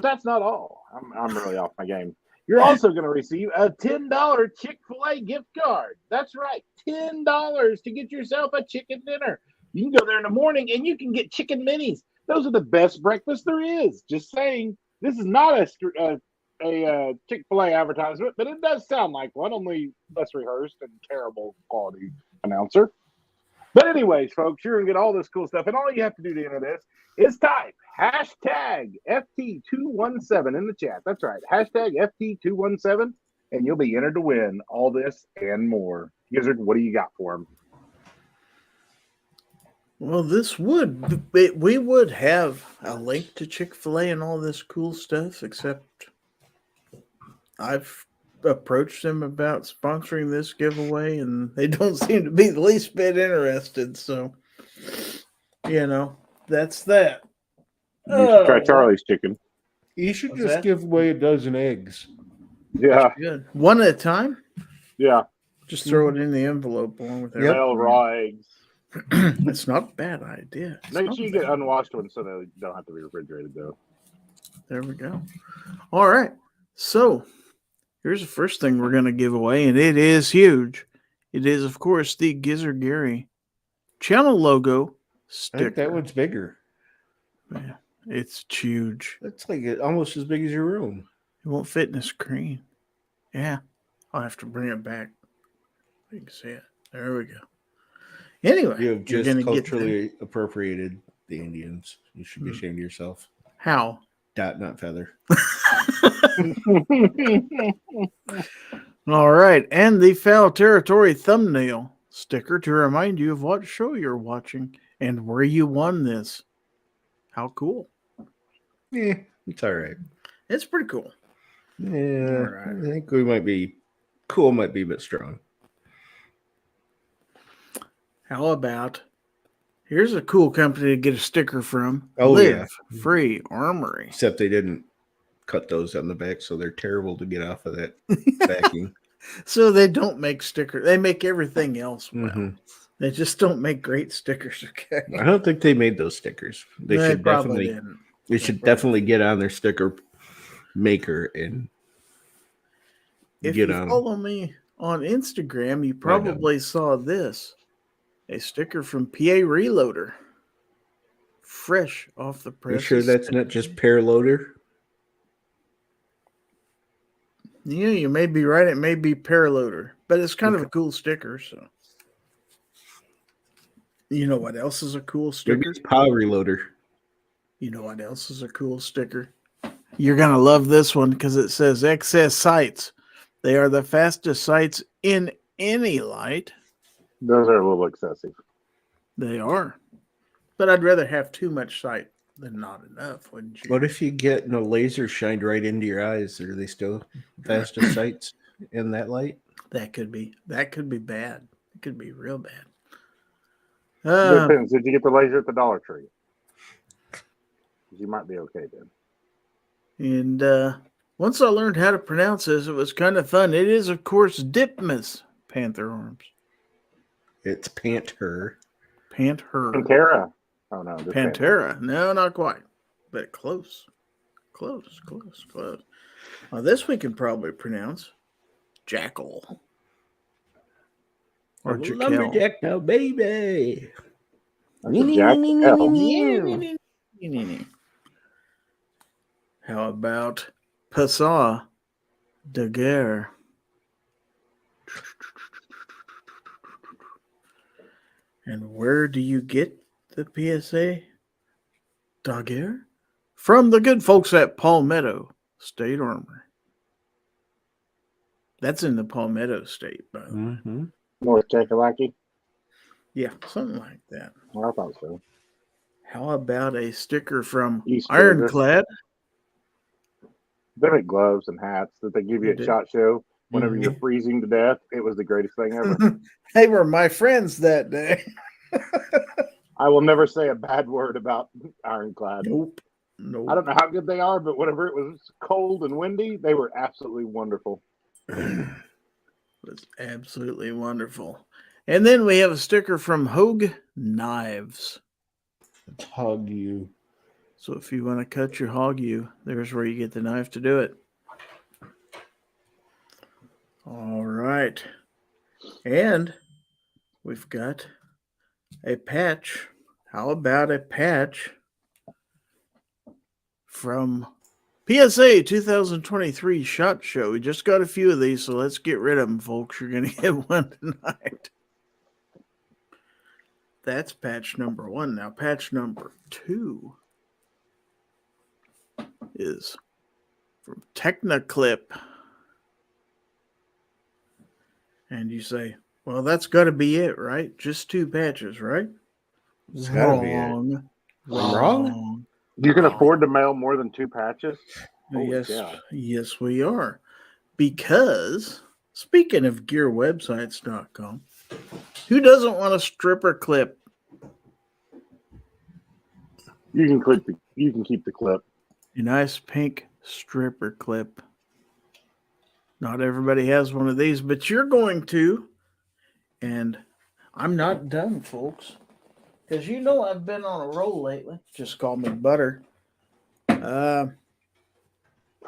that's not all. I'm really off my game. You're also going to receive a $10 Chick-fil-A gift card. That's right, $10 to get yourself a chicken dinner. You can go there in the morning and you can get chicken minis. Those are the best breakfast there is. Just saying, this is not a Chick-fil-A advertisement, but it does sound like one, only less rehearsed and terrible quality announcer. But anyways, folks, you're going to get all this cool stuff, and all you have to do to enter this is type hashtag FT217 in the chat. That's right, hashtag FT217, and you'll be entered to win all this and more. Gizzard, what do you got for him? Well, we would have a link to Chick-fil-A and all this cool stuff, except I've approached them about sponsoring this giveaway and they don't seem to be the least bit interested. So, that's that. You should try Charlie's chicken. You should What's just that? give away a dozen eggs. Yeah, Good. One at a time? yeah. Just throw it in the envelope along with Yep. Male raw eggs. It's not a bad idea. It's Make not sure you bad. get unwashed ones so they don't have to be refrigerated, though. There we go. All right. So here's the first thing we're going to give away, and it is huge. It is, of course, the Gizzard Gary channel logo I sticker. think that one's bigger. Yeah, it's huge. That's like almost as big as your room. It won't fit in the screen. Yeah. I'll have to bring it back. You can see it. There we go. Anyway, You have you're just gonna get culturally appropriated the Indians. You should be ashamed of yourself. how? Dot, not feather. All right, and the Fowl Territory thumbnail sticker to remind you of what show you're watching and where you won this. How cool. Yeah, it's all right. It's pretty cool. Yeah, All right. I think we might be cool, might be a bit strong. How about here's a cool company to get a sticker from. Oh, Live Free Armory. Except they didn't cut those on the back, so they're terrible to get off of that backing. So they don't make stickers. They make everything else well. Mhm. They just don't make great stickers, okay? I don't think they made those stickers. They should probably definitely didn't. they should definitely get on their sticker maker and If get you on. follow me on Instagram, you probably saw this. A sticker from PA Reloader. Fresh off the Are press. you sure that's not just pear loader? Yeah, you may be right. It may be Paraloader, but it's kind of a cool sticker. So, you know what else is a cool Maybe sticker? it's power loader. You know what else is a cool sticker? You're going to love this one because it says excess sights. They are the fastest sights in any light. Those are a little excessive. They are. But I'd rather have too much sight than not enough, wouldn't you? What if you get a laser shined right into your eyes? Are they still fastest sights in that light? That could be bad. It could be real bad. Depends. Did you get the laser at the Dollar Tree? You might be okay then. And once I learned how to pronounce this, it was kind of fun. It is, of course, Dipmus Panther Arms. It's Panther. Panther. Pantera. Oh no, just Pantera. No, not quite. But close. Close. Well, this we can probably pronounce. Jackal. Or Jackal. Lumberjack now, baby. That's a Jack L. How about Passat de Guerre? And where do you get the PSA de Guerre? From the good folks at Palmetto State Armory. That's in the Palmetto State, by the way. Mm-hmm. North Kakalaki. Yeah, something like that. Well, I thought so. How about a sticker from East Ironclad? They make gloves and hats that they give you They at do. SHOT Show whenever Mhm. you're freezing to death. It was the greatest thing ever. They were my friends that day. I will never say a bad word about Ironclad. Nope. I don't know how good they are, but whenever it was cold and windy, they were absolutely wonderful. It was absolutely wonderful. And then we have a sticker from Hogue Knives. Hug you. So if you want to cut your hog, there's where you get the knife to do it. All right. And we've got a patch. How about a patch from PSA 2023 SHOT Show? We just got a few of these, so let's get rid of them, folks. You're going to get one tonight. That's patch number 1. Now, patch number 2 is from Techniclip. And you say, well, that's got to be it, right? Just 2 patches, right? It's gotta be it. Wrong. I'm wrong? You can afford to mail more than 2 patches? Holy Yes, cow. yes, we are. Because speaking of gearwebsites.com, who doesn't want a stripper clip? You can keep the clip. A nice pink stripper clip. Not everybody has one of these, but you're going to. And I'm not done, folks. Because you know I've been on a roll lately. Just call me Butter. Please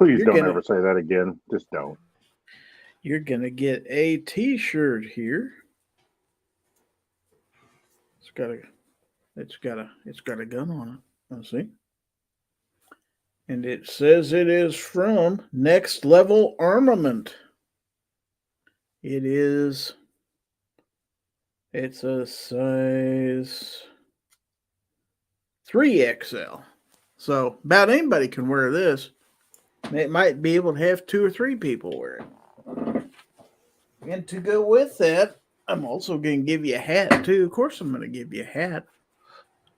You're don't gonna- ever say that again. Just don't. You're going to get a t-shirt here. It's got a gun on it. Let's see. And it says it is from Next Level Armament. It's a size 3XL. So about anybody can wear this. It might be able to have 2 or 3 people wear it. And to go with that, I'm also going to give you a hat too. Of course, I'm going to give you a hat.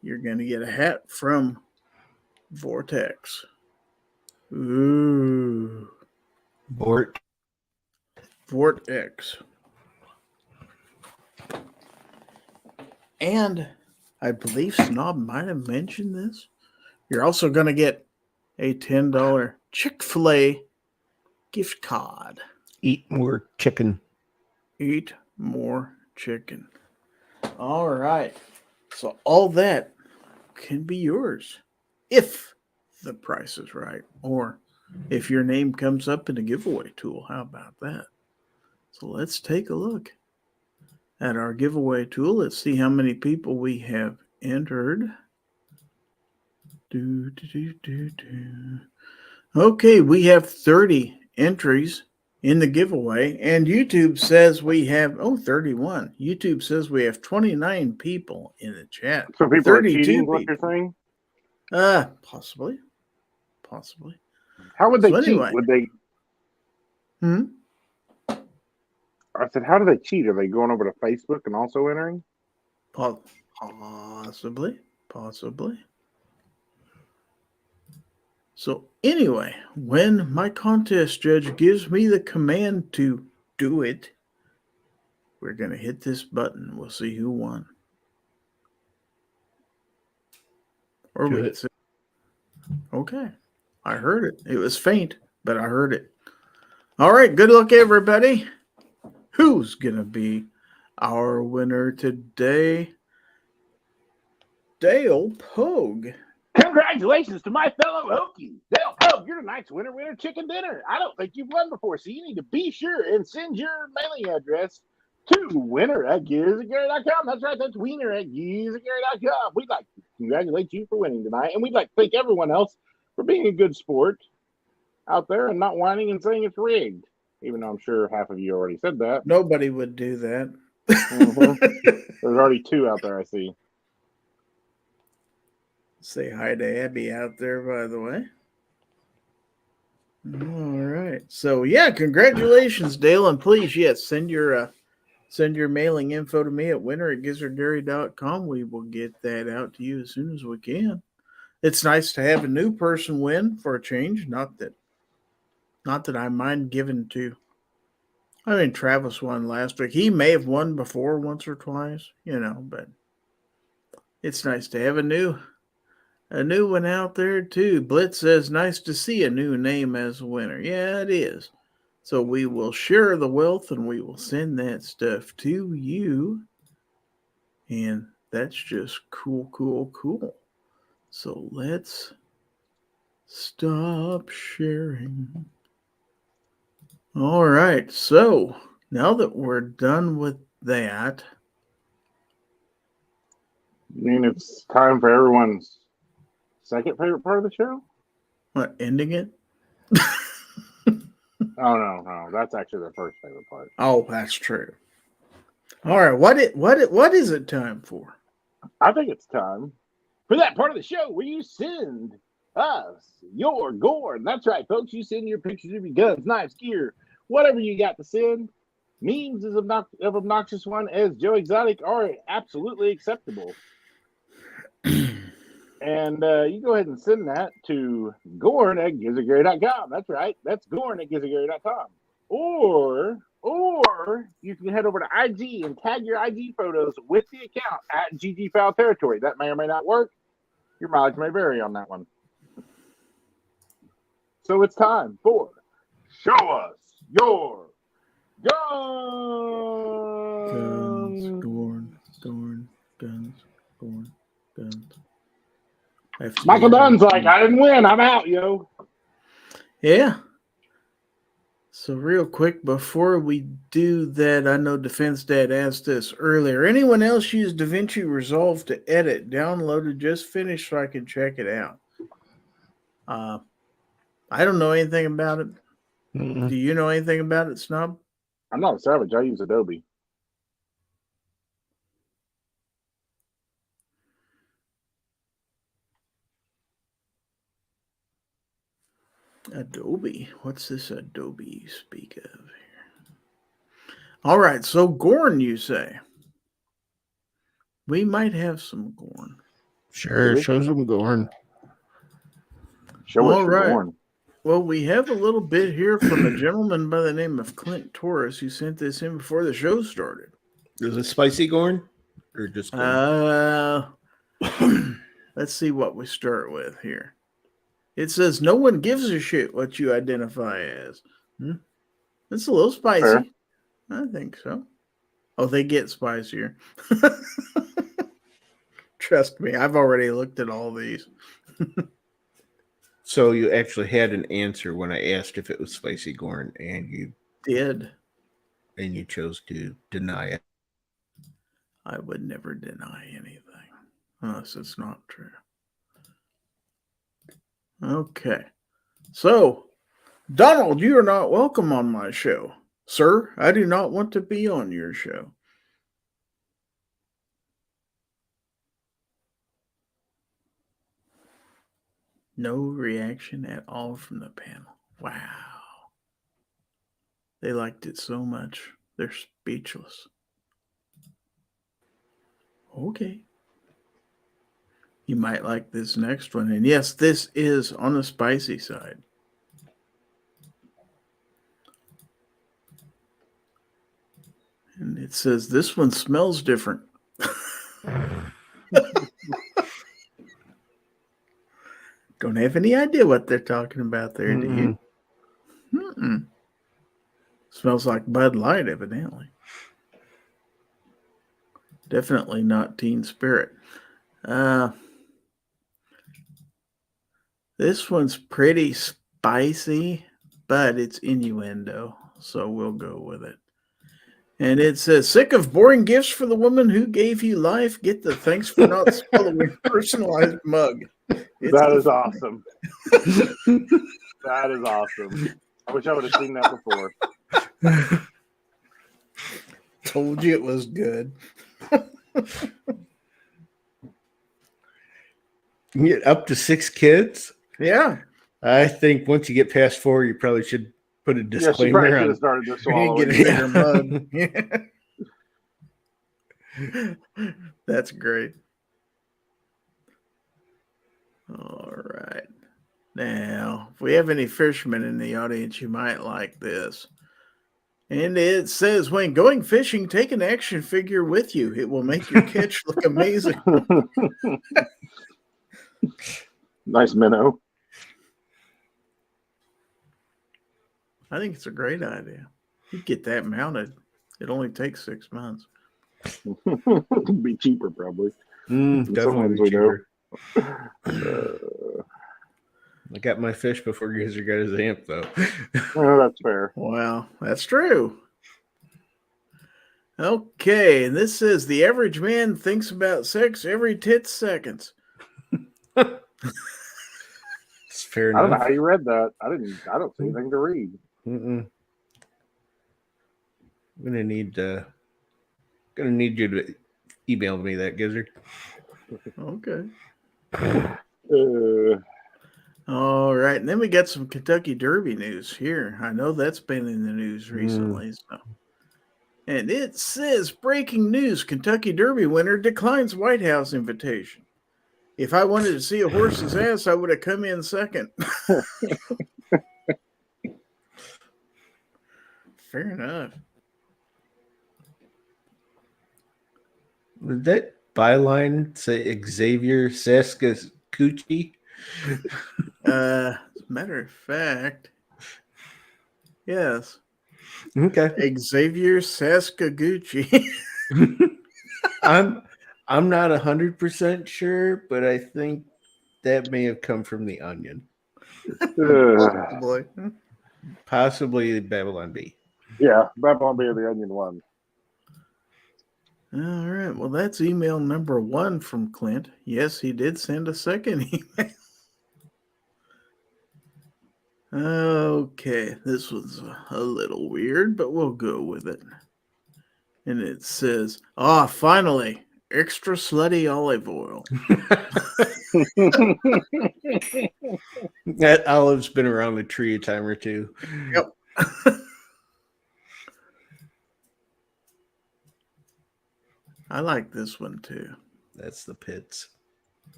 You're going to get a hat from Vortex. Ooh. Vortex. And I believe Snob might have mentioned this. You're also going to get a $10 Chick-fil-A gift card. Eat more chicken. Eat more chicken. All right. So all that can be yours if the price is right, or if your name comes up in a giveaway tool. How about that? So let's take a look at our giveaway tool. Let's see how many people we have entered. Okay, we have 30 entries in the giveaway, and YouTube says we have 31. YouTube says we have 29 people in the chat. So people are cheating, what you're saying? Possibly. How would they So cheat? anyway. Would they? I said, how do they cheat? Are they going over to Facebook and also entering? Possibly. So anyway, when my contest judge gives me the command to do it, we're going to hit this button. We'll see who won. Or Do we it. could say, okay, I heard it. It was faint, but I heard it. All right, good luck, everybody. Who's going to be our winner today? Dale Pogue. Congratulations to my fellow Hokie. Dale Pogue, you're tonight's winner chicken dinner. I don't think you've won before, so you need to be sure and send your mailing address to winner@gizzardgary.com. That's right, that's wiener@gizzardgary.com. We'd like to congratulate you for winning tonight, and we'd like to thank everyone else for being a good sport out there and not whining and saying it's rigged, even though I'm sure half of you already said that. Nobody would do that. There's already 2 out there, I see. Say hi to Abby out there, by the way. All right. So yeah, congratulations, Dale, and please, yes, send your mailing info to me at winner@gizzardgary.com. We will get that out to you as soon as we can. It's nice to have a new person win for a change. Not that I mind giving to. I mean, Travis won last week. He may have won before once or twice, but it's nice to have a new one out there too. Blitz says, nice to see a new name as a winner. Yeah, it is. So we will share the wealth and we will send that stuff to you. And that's just cool. So let's stop sharing. All right. So now that we're done with that. I mean, it's time for everyone's second favorite part of the show? What, ending it? Oh, no. That's actually their first favorite part. Oh, that's true. All right. What is it time for? I think it's time for that part of the show where you send us your GORN. That's right, folks. You send your pictures of your guns, knives, gear, whatever you got to send. Memes of obnoxious one as Joe Exotic are absolutely acceptable. And you go ahead and send that to GORN at gizzardgary.com. That's right. That's GORN at gizzardgary.com. Or you can head over to IG and tag your IG photos with the account at GG Fowl Territory. That may or may not work. Your mileage may vary on that one. So it's time for Show Us Your Guns. Guns. Michael Dunn's like, I didn't win. I'm out, yo. Yeah. So real quick, before we do that, I know Defense Dad asked this earlier. Anyone else use DaVinci Resolve to edit? Downloaded, just finished so I can check it out. I don't know anything about it. Mm-mm. Do you know anything about it, Snub? I'm not a savage. I use Adobe. Adobe. What's this Adobe you speak of here? All right, so GORN, you say? We might have some GORN. Sure, show some GORN. Show us All your right. GORN. Well, we have a little bit here from a gentleman by the name of Clint Torres who sent this in before the show started. Is it spicy GORN or just GORN? Let's see what we start with here. It says, no one gives a shit what you identify as. It's a little spicy. Fair. I think so. Oh, they get spicier. Trust me, I've already looked at all these. So you actually had an answer when I asked if it was spicy GORN, and you chose to deny it. I would never deny anything unless it's not true. Okay. So, Donald, you are not welcome on my show. Sir, I do not want to be on your show. No reaction at all from the panel. Wow. They liked it so much. They're speechless. Okay. You might like this next one. And yes, this is on the spicy side. And it says this one smells different. Don't have any idea what they're talking about there, do you? Mm-mm. Smells like Bud Light, evidently. Definitely not Teen Spirit. This one's pretty spicy, but it's innuendo, so we'll go with it. And it says, sick of boring gifts for the woman who gave you life? Get the thanks for not swallowing personalized mug. That is awesome. That is awesome. I wish I would have seen that before. Told you it was good. You get up to 6 kids? Yeah. I think once you get past 4, you probably should put a Yeah, she probably disclaimer should have on. started to You swallow get a it. bigger mug. That's great. All right. Now, if we have any fishermen in the audience, you might like this. And it says, when going fishing, take an action figure with you. It will make your catch look amazing. Nice minnow. I think it's a great idea. You get that mounted. It only takes 6 months. Be cheaper, probably. Definitely we know. cheaper. I got my fish before Gizzard got his amp, though. Oh, that's fair. Wow, that's true. Okay, and this says the average man thinks about sex every 10 seconds. It's fair I don't know enough. how you read that. I don't see anything to read. I'm gonna need you to email me that, Gizzard. Okay. Uh, All right, and then we got some Kentucky Derby news here. I know that's been in the news recently. So. And it says, breaking news, Kentucky Derby winner declines White House invitation. If I wanted to see a horse's ass, I would have come in second. Fair enough. Would that byline say Xavier Saskaguchi? As a matter of fact, yes. Okay. Xavier Saskaguchi. I'm not 100% sure, but I think that may have come from the Onion. Boy. Possibly Babylon B. Yeah, Babylon Bay of the Onion one. All right. Well, that's email number 1 from Clint. Yes, he did send a second email. Okay, this was a little weird, but we'll go with it. And it says, finally, extra slutty olive oil. That olive's been around the tree a time or two. Yep. I like this one too. That's the pits.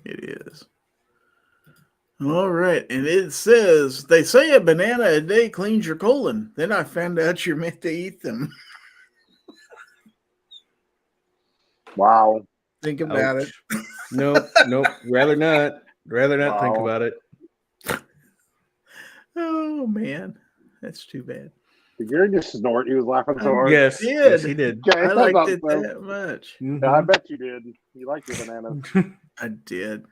It is. All right. And it says, they say a banana a day cleans your colon. Then I found out you're meant to eat them. Wow. Think about it. Nope. Rather not think Wow. about it. Oh, man. That's too bad. Did Gary just snort? He was laughing so hard. Yes, did. yes, he did. Okay, I that's liked not it fair. that much. Yeah, I bet you did. You like your bananas. I did.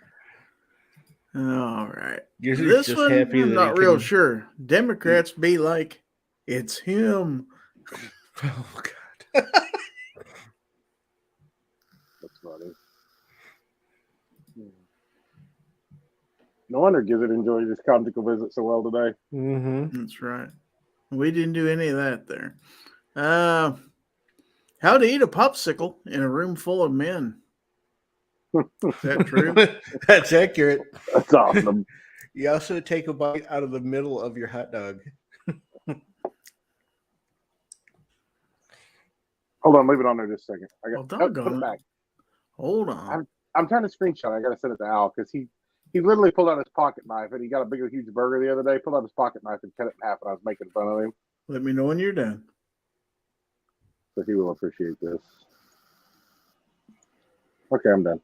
All right. You're This just one, happy I'm that not he real can- sure. Democrats be like, it's him. Oh God. That's funny. No wonder Gizzard enjoyed his conjugal visit so well today. Mm-hmm. That's right. We didn't do any of that there. How to eat a popsicle in a room full of men. Is that true? That's accurate. That's awesome. You also take a bite out of the middle of your hot dog. Hold on, leave it on there just a second. I got Well, put doggone it it. back. Hold on. I'm trying to screenshot. I got to send it to Al because he literally pulled out his pocket knife and he got a big, huge burger the other day. Pulled out his pocket knife and cut it in half, and I was making fun of him. Let me know when you're done. So he will appreciate this. Okay, I'm done.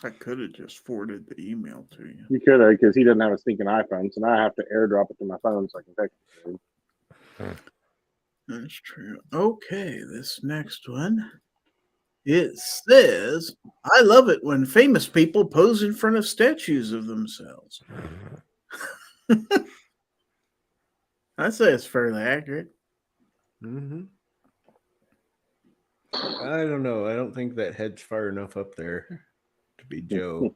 I could have just forwarded the email to you. You could have, because he doesn't have a stinking iPhone, so now I have to airdrop it to my phone so I can text it to him. That's true. Okay, this next one. It says, I love it when famous people pose in front of statues of themselves. I'd say it's fairly accurate. Mm-hmm. I don't know. I don't think that head's far enough up there to be Joe.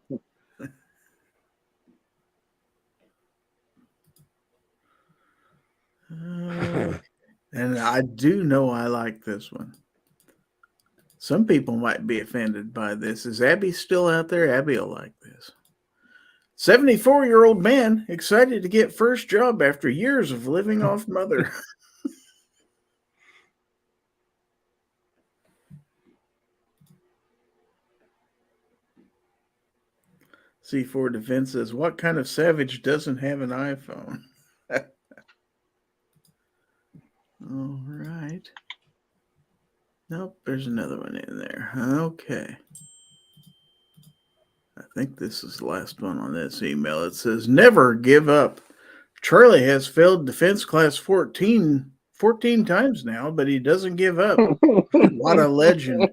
And I do know I like this one. Some people might be offended by this. Is Abby still out there? Abby will like this. 74-year-old man excited to get first job after years of living off mother. C4 Defense says, what kind of savage doesn't have an iPhone? All right. Nope, there's another one in there. Okay. I think this is the last one on this email. It says, never give up. Charlie has failed defense class 14 times now, but he doesn't give up. What a legend.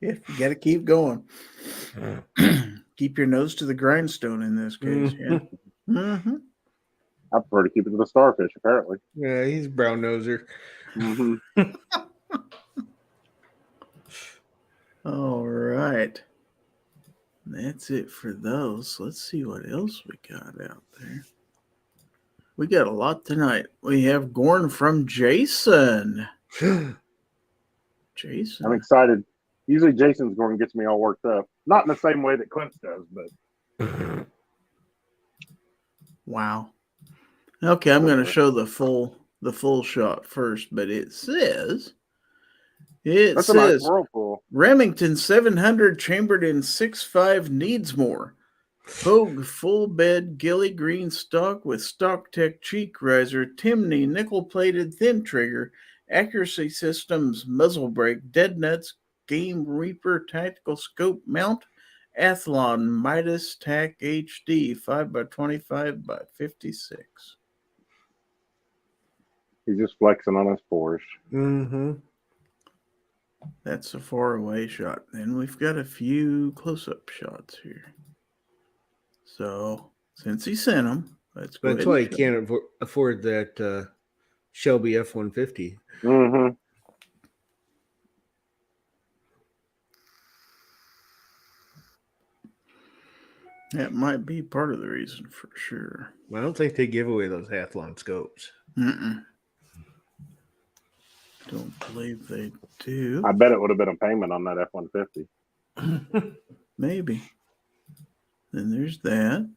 Yeah, you got to keep going. Keep your nose to the grindstone in this case. Yeah. Mm-hmm. I prefer to keep it to the starfish, apparently. Yeah, he's brown noser. Mm-hmm. All right. That's it for those. Let's see what else we got out there. We got a lot tonight. We have GORN from Jason. Jason. I'm excited. Usually Jason's going gets me all worked up. Not in the same way that Clint's does, but Wow. Okay, I'm going to show the full shot first, but it says It That's a nice says whirlpool. Remington 700 chambered in 6.5 needs more. Hogue full bed Gilly green stock with StockTech cheek riser, Timney nickel plated thin trigger, accuracy systems muzzle brake, dead nuts, Game Reaper tactical scope mount, Athlon Midas TAC HD 5x25 by 56. He's just flexing on his Porsche. Mm-hmm. That's a far away shot. Then we've got a few close-up shots here. So since he sent them, let's go That's ahead. why he can't afford that Shelby F-150. Mm-hmm. That might be part of the reason for sure. I don't think they give away those Athlon scopes. Mm-mm. Don't believe they do. I bet it would have been a payment on that F-150. Maybe. Then there's that.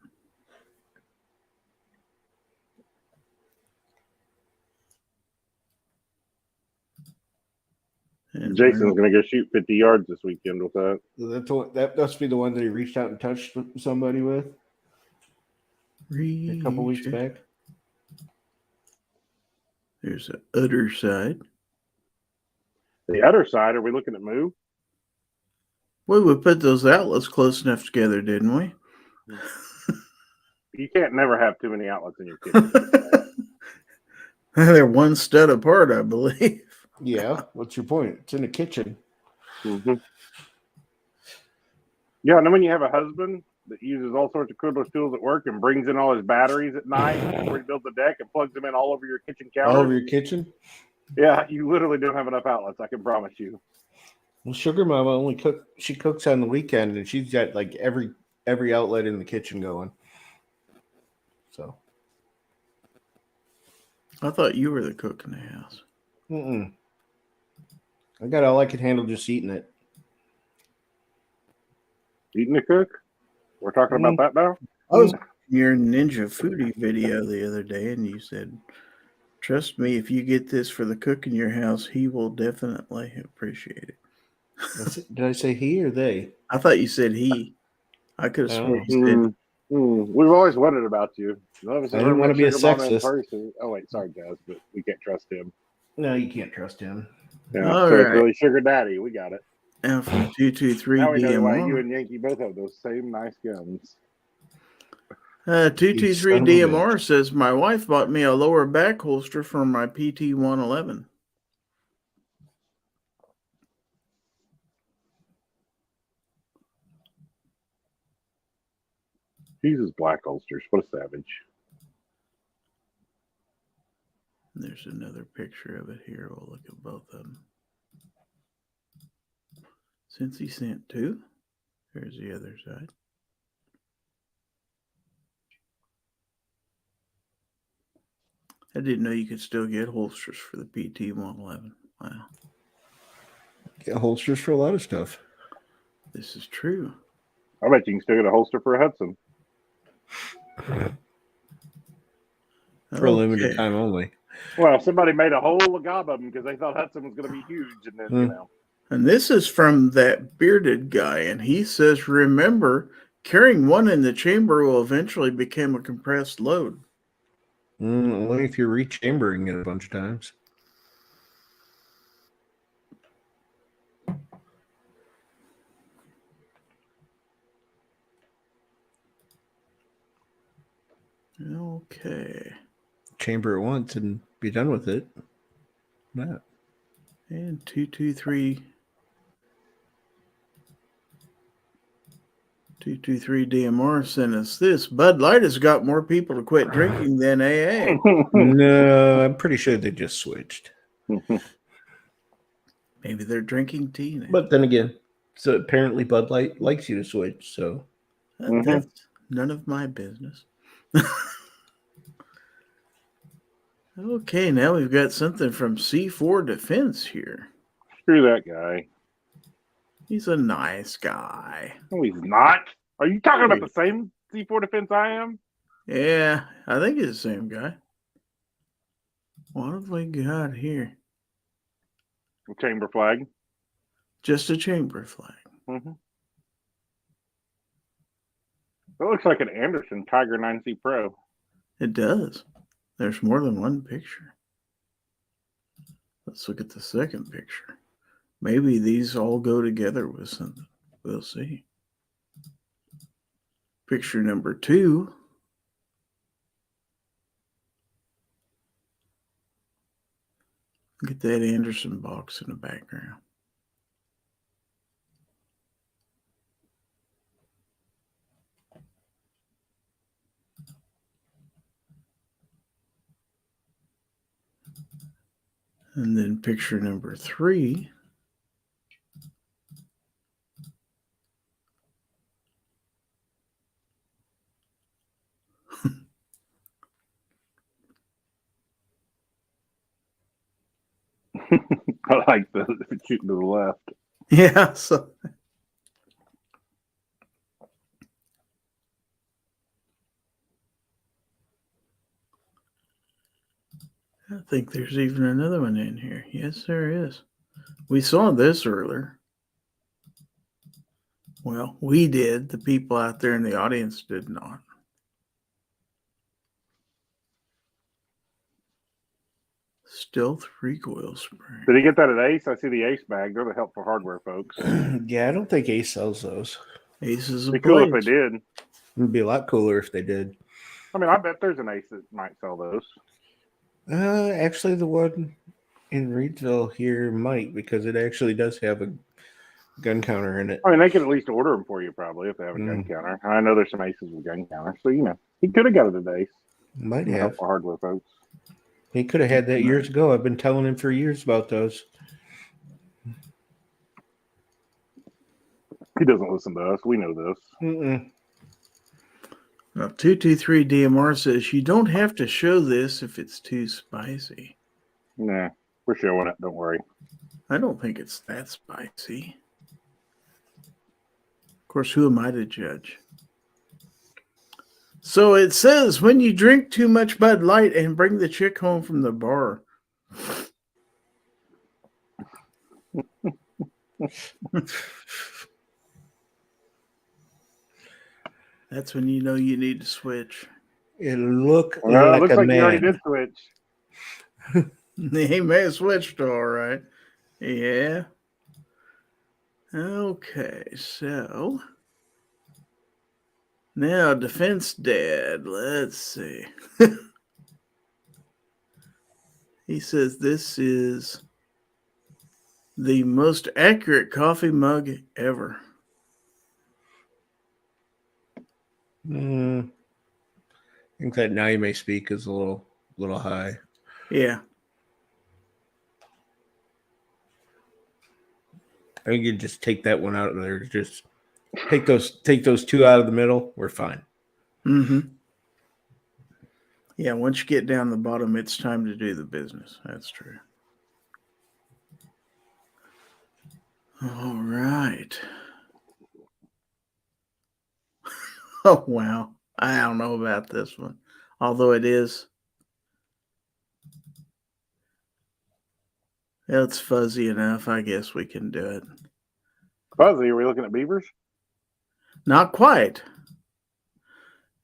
And Jason's going to go shoot 50 yards this weekend with that. That must be the one that he reached out and touched somebody with a couple weeks back. There's the other side. The other side, are we looking at move? Well, we put those outlets close enough together, didn't we? You can't never have too many outlets in your kitchen. They're one stud apart, I believe. Yeah. What's your point? It's in the kitchen. Mm-hmm. Yeah, and then when you have a husband that uses all sorts of cordless tools at work and brings in all his batteries at night before he builds the deck and plugs them in all over your kitchen counter. All over your kitchen? Yeah, you literally don't have enough outlets, I can promise you. Well, Sugar Mama she cooks on the weekend, and she's got like every outlet in the kitchen going. So I thought you were the cook in the house. Mm-mm. I got all I can handle just eating it. Eating the cook? We're talking about that now? I was watching your Ninja Foodie video the other day, and you said, trust me, if you get this for the cook in your house, he will definitely appreciate it. Did I say he or they? I thought you said he. I could have sworn you said. We've always wondered about you. I didn't want to be a sexist. Oh, wait, sorry, guys, but we can't trust him. No, you can't trust him. Yeah, All so right. it's really Sugar Daddy. We got it. And from 223 Now we know why you DMR. and Yankee both have those same nice guns. 223 You son of a DMR says, my wife bought me a lower back holster for my PT 111. Jesus, black holsters. What a savage. There's another picture of it here. We'll look at both of them. Since he sent two, here's the other side. I didn't know you could still get holsters for the PT 111. Wow. Get holsters for a lot of stuff. This is true. I bet you can still get a holster for a Hudson. For a limited time only. Well, somebody made a whole gob of them because they thought Hudson was going to be huge. And then, you know. And this is from that bearded guy. And he says, remember, carrying one in the chamber will eventually become a compressed load. Only if you're rechambering it a bunch of times. Okay. Chamber it once and be done with it. That. And 223 DMR sent us this. Bud Light has got more people to quit drinking than AA. No, I'm pretty sure they just switched. Maybe they're drinking tea now. But then again, so apparently Bud Light likes you to switch. So That's none of my business. Okay, now we've got something from C4 Defense here. Screw that guy. He's a nice guy. No, he's not. Are you talking about the same C4 Defense I am? Yeah, I think it's the same guy. What have we got here? Chamber flag. Just a chamber flag. Mm-hmm. It looks like an Anderson Tiger 9C Pro. It does. There's more than one picture. Let's look at the second picture. Maybe these all go together with something. We'll see. Picture number 2. Look at that Anderson box in the background. And then picture number 3. I like the shooting to the left. Yeah, so I think there's even another one in here. Yes, there is. We saw this earlier. Well, we did. The people out there in the audience did not. Stealth recoil spray. Did he get that at Ace? I see the Ace bag. They're the helpful hardware folks. Yeah, I don't think Ace sells those. Aces It'd of be cool if blades. they did. It'd be a lot cooler if they did. I mean, I bet there's an Ace that might sell those. Actually, the one in Reedsville here might, because it actually does have a gun counter in it. I mean, they could at least order them for you probably if they have a gun counter. I know there's some Aces with gun counters, so he could have got it at Ace. Might have. Helpful hardware folks. He could have had that years ago. I've been telling him for years about those. He doesn't listen to us. We know this. Mm-mm. Now, 223 DMR says you don't have to show this if it's too spicy. Nah, we're showing it. Don't worry. I don't think it's that spicy. Of course, who am I to judge? So it says when you drink too much Bud Light and bring the chick home from the bar. That's when you know you need to switch. It'll look Well, like it looks a like man. you already did switch. He may have switched all right. Yeah. Okay, so now Defense Dad, let's see. He says this is the most accurate coffee mug ever. I think that now you may speak is a little high. Yeah. I think you just take that one out of there. Just take those two out of the middle. We're fine. Mm-hmm. Yeah, once you get down the bottom, it's time to do the business. That's true. All right. Oh, wow. I don't know about this one. Although it is. It's fuzzy enough. I guess we can do it. Fuzzy, are we looking at beavers? Not quite.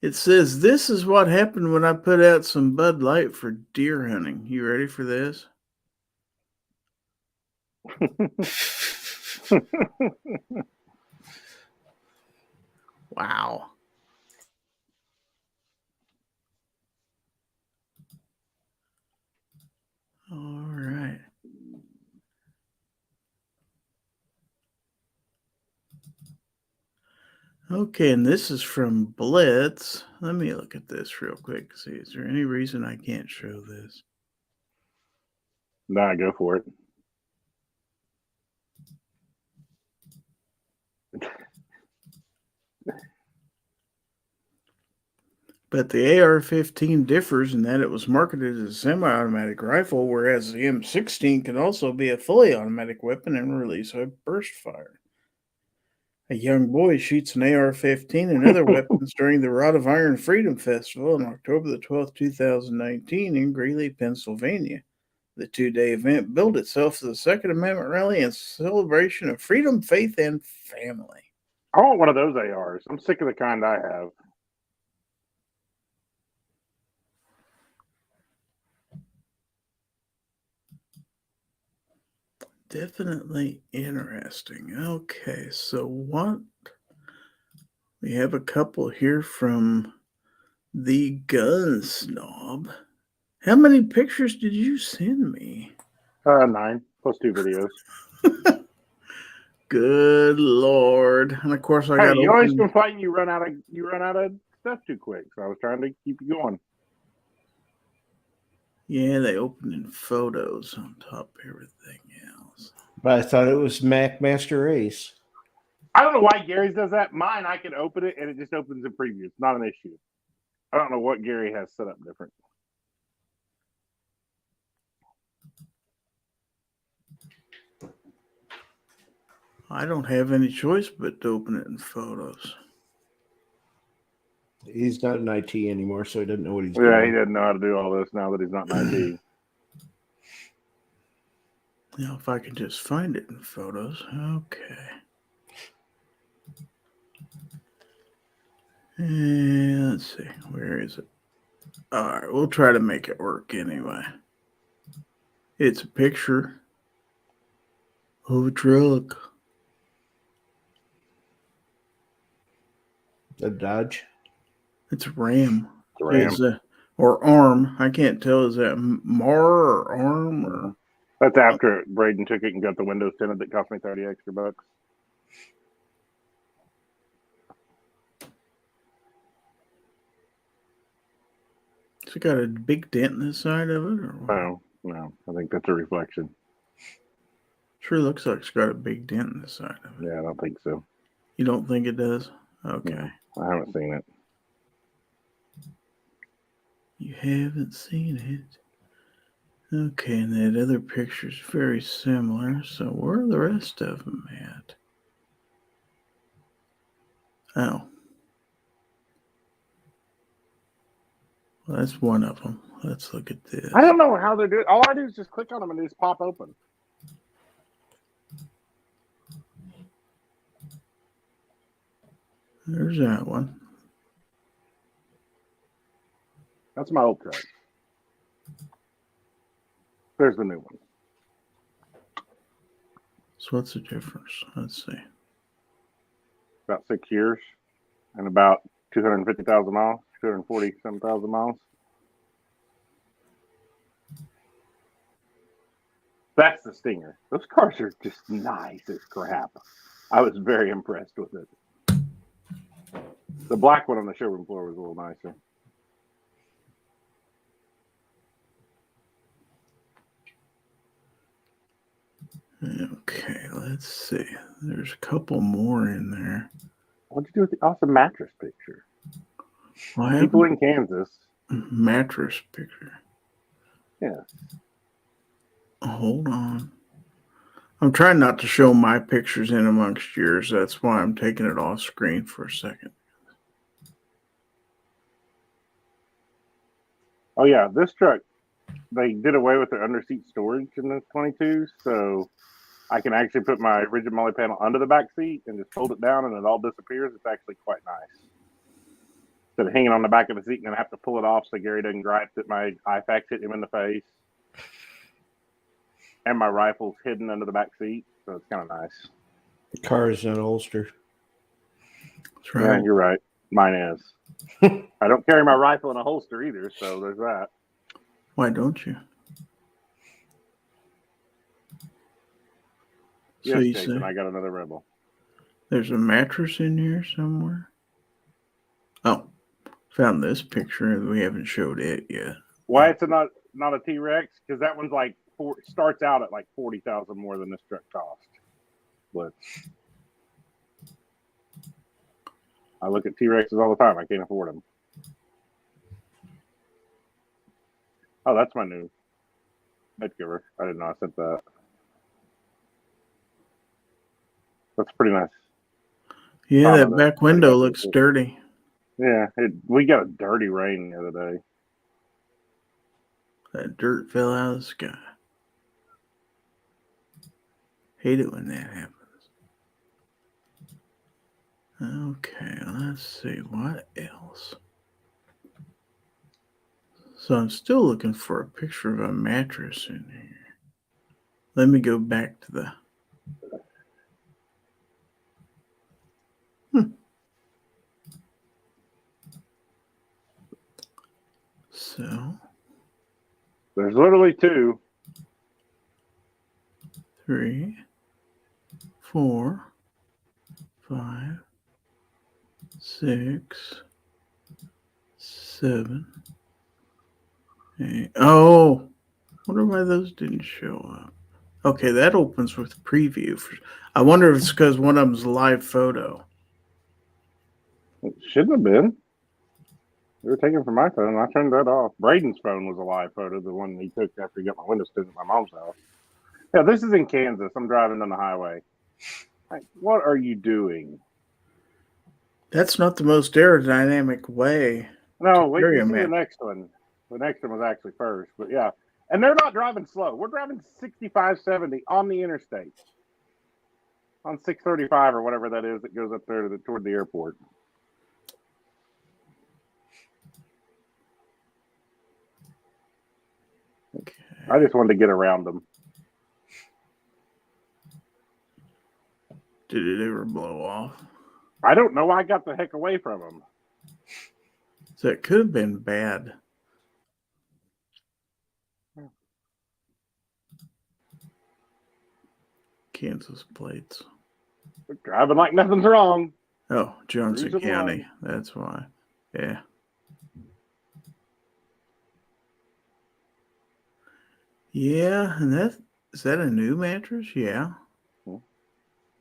It says, this is what happened when I put out some Bud Light for deer hunting. You ready for this? Wow. All right. Okay, and this is from Blitz. Let me look at this real quick. See, is there any reason I can't show this? Nah, go for it. But the AR-15 differs in that it was marketed as a semi-automatic rifle, whereas the M16 can also be a fully automatic weapon and release a burst fire. A young boy shoots an AR-15 and other weapons during the Rod of Iron Freedom Festival on October the 12th, 2019 in Greeley, Pennsylvania. The 2-day event billed itself as the Second Amendment rally and celebration of freedom, faith, and family. I want one of those ARs. I'm sick of the kind I have. Definitely interesting. Okay, so what? We have a couple here from the Gun Snob. How many pictures did you send me? 9 plus 2 videos. Good Lord! And of course, I got. Hey, you always complain you run out of stuff too quick. So I was trying to keep you going. Yeah, they opened in photos on top of everything else. But I thought it was Mac Master Race. I don't know why Gary's does that. Mine, I can open it and it just opens in preview. It's not an issue. I don't know what Gary has set up different. I don't have any choice but to open it in photos. He's not in IT anymore, so he doesn't know what he's doing. Yeah, he doesn't know how to do all this now that he's not in IT. Now, if I can just find it in photos. Okay. And let's see. Where is it? All right. We'll try to make it work anyway. It's a picture of a truck. A Dodge. It's a Ram. Ram. Or Arm. I can't tell. Is that Mar or Arm or? That's after Braden took it and got the windows tinted that cost me $30 extra. It's got a big dent in the side of it, or what? No, I think that's a reflection. Sure looks like it's got a big dent in the side of it. Yeah, I don't think so. You don't think it does? Okay. No, I haven't seen it. You haven't seen it. Okay, and that other picture's very similar. So where are the rest of them at? Oh. Well, that's one of them. Let's look at this. I don't know how they do it. All I do is just click on them and they just pop open. There's that one. That's my old truck. There's the new one. So what's the difference? Let's see. About 6 years and about 250,000 miles, 247,000 miles. That's the Stinger. Those cars are just nice as crap. I was very impressed with it. The black one on the showroom floor was a little nicer. Okay, let's see. There's a couple more in there. What'd you do with the awesome mattress picture? Well, People in Kansas. Mattress picture. Yeah. Hold on. I'm trying not to show my pictures in amongst yours. That's why I'm taking it off screen for a second. Oh, yeah. This truck, they did away with their under-seat storage in the 22s, so I can actually put my rigid moly panel under the back seat and just fold it down and it all disappears. It's actually quite nice. Instead of hanging on the back of the seat and then I have to pull it off so Gary doesn't gripe that my IFAX hit him in the face. And my rifle's hidden under the back seat, so it's kind of nice. The car is in a holster. That's right. Yeah, you're right. Mine is. I don't carry my rifle in a holster either, so there's that. Why don't you? Yes, So you Jason, say I got another Rebel. there's a mattress in here somewhere? Oh, found this picture. We haven't showed it yet. Why it's not a T-Rex? Because that one's like starts out at like $40,000 more than this truck cost. But I look at T-Rexes all the time. I can't afford them. Oh, that's my new bed cover. I didn't know I sent that. That's pretty nice. Yeah, that back window looks dirty. Yeah, we got a dirty rain the other day. That dirt fell out of the sky. Hate it when that happens. Okay, let's see what else. So I'm still looking for a picture of a mattress in here. Let me go back to the. So There's literally two. 3, 4, 5, 6, 7, 8. Oh, wonder why those didn't show up. Okay, that opens with preview. I wonder if it's because one of them's a live photo. It shouldn't have been. They were taken from my phone. I turned that off. Braden's phone was a live photo, the one he took after he got my windows tinted at my mom's house. Yeah, this is in Kansas. I'm driving down the highway. Like, what are you doing? That's not the most aerodynamic way. No, wait carry till a you see the mattress. next one. The next one was actually first, but yeah. And they're not driving slow. We're driving 65, 70 on the interstate. On 635 or whatever that is that goes up there toward the airport. Okay. I just wanted to get around them. Did it ever blow off? I don't know why I got the heck away from them. So it could have been bad. Kansas plates. We're driving like nothing's wrong. Oh, Johnson Cruising County. along. That's why. Yeah. Yeah, and is that a new mattress? Yeah.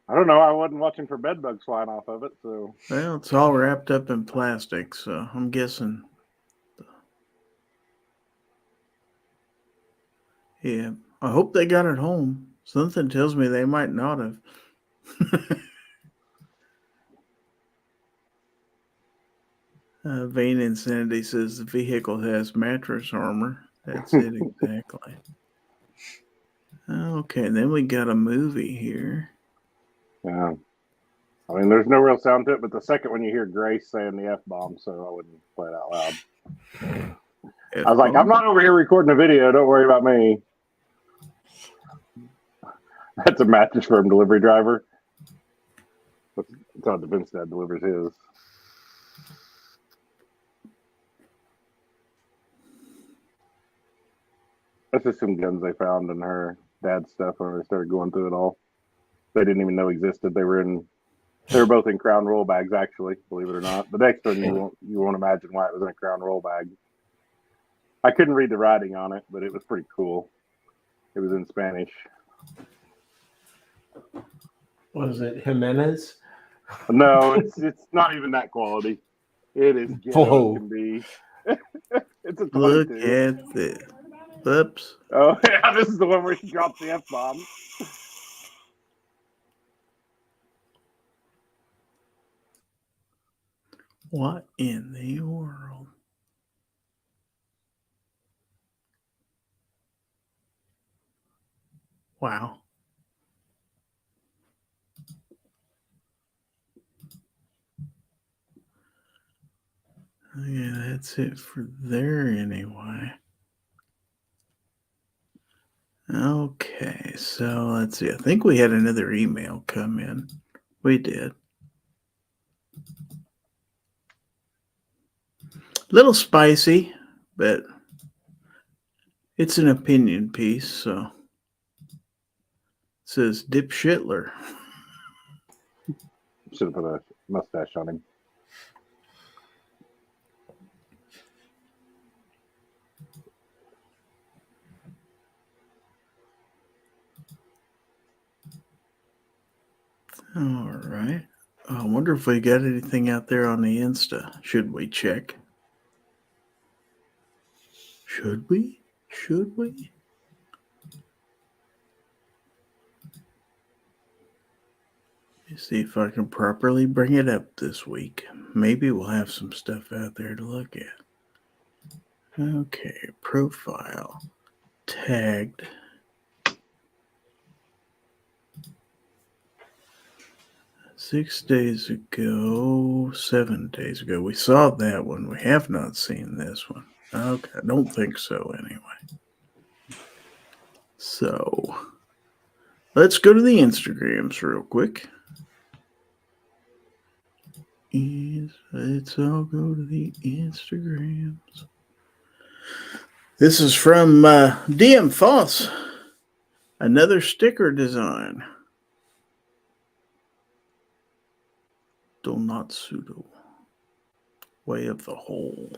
I don't know. I wasn't watching for bed bugs flying off of it, so Well, it's all wrapped up in plastic, so I'm guessing. Yeah, I hope they got it home. Something tells me they might not have. Vain Insanity says the vehicle has mattress armor. That's it exactly. Okay, then we got a movie here. yeah. I mean, there's no real sound to it, but the second one you hear Grace saying the F-bomb, so I wouldn't play it out loud. I was like, I'm not over here recording a video. Don't worry about me. That's a mattress firm delivery driver. That's how Defense Dad delivers his. That's just some guns they found in her dad's stuff when they started going through it all. They didn't even know existed. They were both in Crown Roll bags, actually, believe it or not. The next one you won't imagine why it was in a Crown Roll bag. I couldn't read the writing on it, but it was pretty cool. It was in Spanish. Was it Jimenez? No, it's not even that quality. It is ghetto as can be. It's a 22. Look at this. Oops. Oh yeah, this is the one where he dropped the F-bomb. What in the world? Wow. Yeah, that's it for there anyway. Okay, so let's see. I think we had another email come in. We did. Little spicy, but it's an opinion piece, so it says Dip Shitler. Should have put a mustache on him. All right. I wonder if we got anything out there on the Insta. Should we check? Should we? Should we? Let me see if I can properly bring it up this week. Maybe we'll have some stuff out there to look at. Okay, profile. Tagged. 6 days ago, 7 days ago. We saw that one. We have not seen this one. Okay, I don't think so anyway. So let's go to the Instagrams real quick. Let's all go to the Instagrams. This is from DM Foss. Another sticker design. Donatsudo. Way of the hole.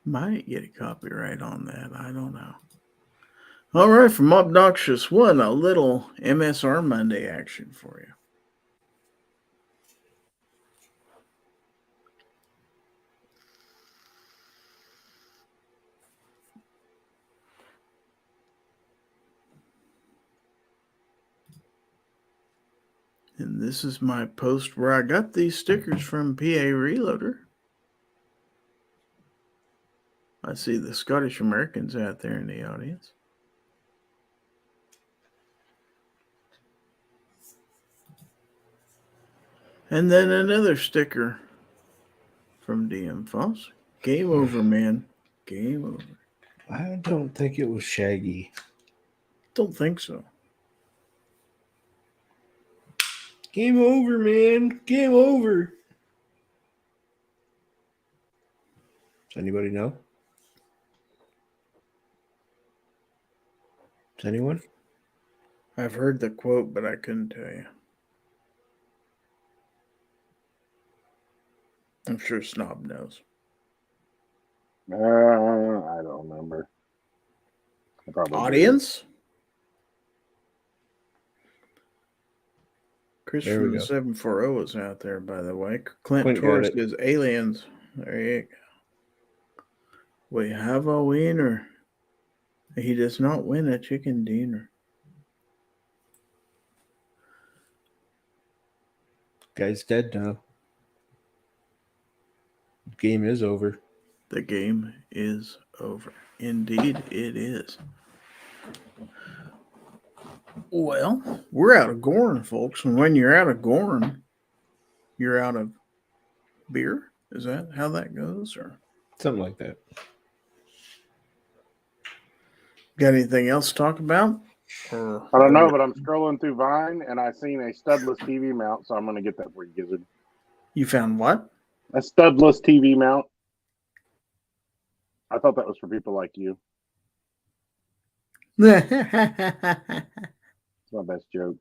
Might get a copyright on that. I don't know. All right, from Obnoxious One, a little MSR Monday action for you. And this is my post where I got these stickers from PA Reloader. I see the Scottish Americans out there in the audience. And then another sticker from DM Foss. Game over, man. Game over. I don't think it was Shaggy. Don't think so. Game over, man. Game over. Does anybody know? Does anyone? I've heard the quote, but I couldn't tell you. I'm sure Snob knows. I don't remember. I probably Audience? Chris There we from the go. 740 is out there, by the way. Clint Clint got Torres it. is aliens. There you go. We have a winner. He does not win a chicken dinner. Guy's dead now. Game is over. The game is over. Indeed, it is. Well, we're out of GORN, folks. And when you're out of GORN, you're out of beer? Is that how that goes? Or Something like that. got anything else to talk about? Or I don't know, but I'm scrolling through Vine and I seen a studless TV mount, so I'm going to get that for you, Gizzard. You found what? A studless TV mount. I thought that was for people like you. That It's my best joke.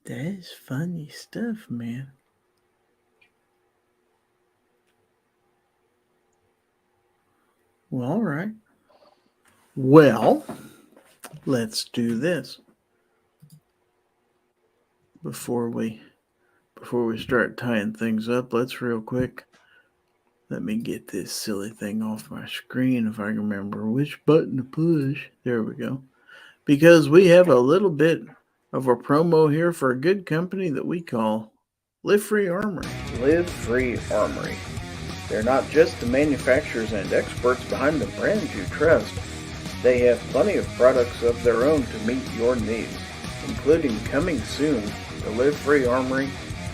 is funny stuff, man. Well, all right. Well, let's do this. Before we start tying things up, let's real quick. Let me get this silly thing off my screen if I can remember which button to push. There we go. Because we have a little bit of a promo here for a good company that we call Live Free Armory. Live Free Armory. They're not just the manufacturers and experts behind the brands you trust. They have plenty of products of their own to meet your needs, including coming soon, the Live Free Armory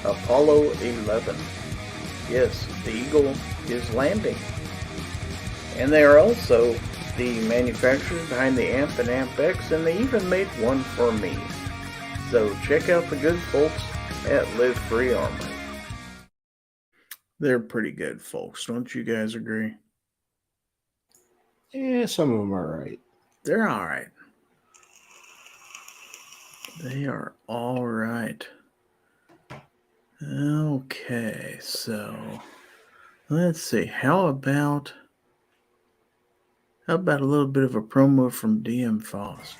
Apollo 11. Yes, the Eagle is landing. And they are also the manufacturers behind the AMP and AMP X, and they even made one for me. So check out the good folks at Live Free Armory. They're pretty good folks, don't you guys agree? Yeah, some of them are right. They're all right. They are all right. Okay, so let's see. How about a little bit of a promo from DM Foss?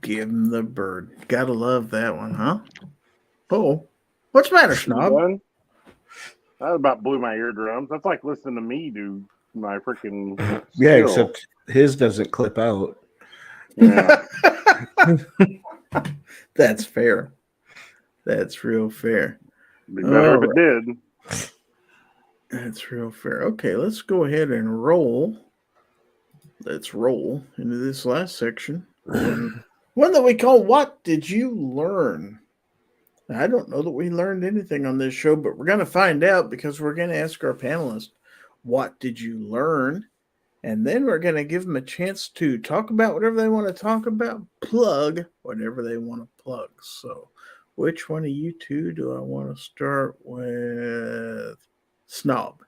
Give him the bird. Gotta love that one, huh? Oh, what's the matter, Snob? Done? That about blew my eardrums. That's like listening to me do my freaking Yeah, skill. except his doesn't clip out. Yeah. That's fair. That's real fair. Be better if All it did. That's real fair. Okay, let's go ahead and roll. Let's roll into this last section. One that we call What Did You Learn? Now, I don't know that we learned anything on this show, but we're going to find out because we're going to ask our panelists, what did you learn? And then we're going to give them a chance to talk about whatever they want to talk about, plug whatever they want to plug. So which one of you two do I want to start with? Snob.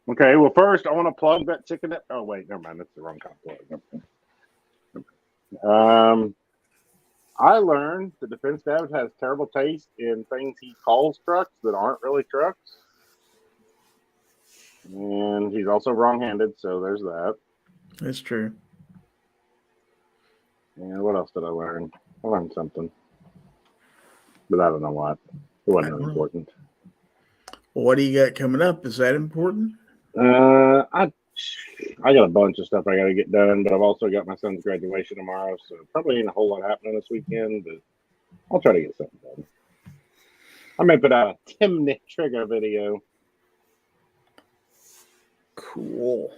Okay, well, first, I want to plug that chicken. Oh, wait, never mind. That's the wrong kind of plug. I learned the defense dad has terrible taste in things he calls trucks that aren't really trucks. And he's also wrong-handed, so there's that. That's true. And what else did I learn? I learned something. But I don't know what. It wasn't really important. Well, what do you got coming up? Is that important? I got a bunch of stuff I got to get done, but I've also got my son's graduation tomorrow, so probably ain't a whole lot happening this weekend, but I'll try to get something done. I may put out a 10-minute trigger video. Cool.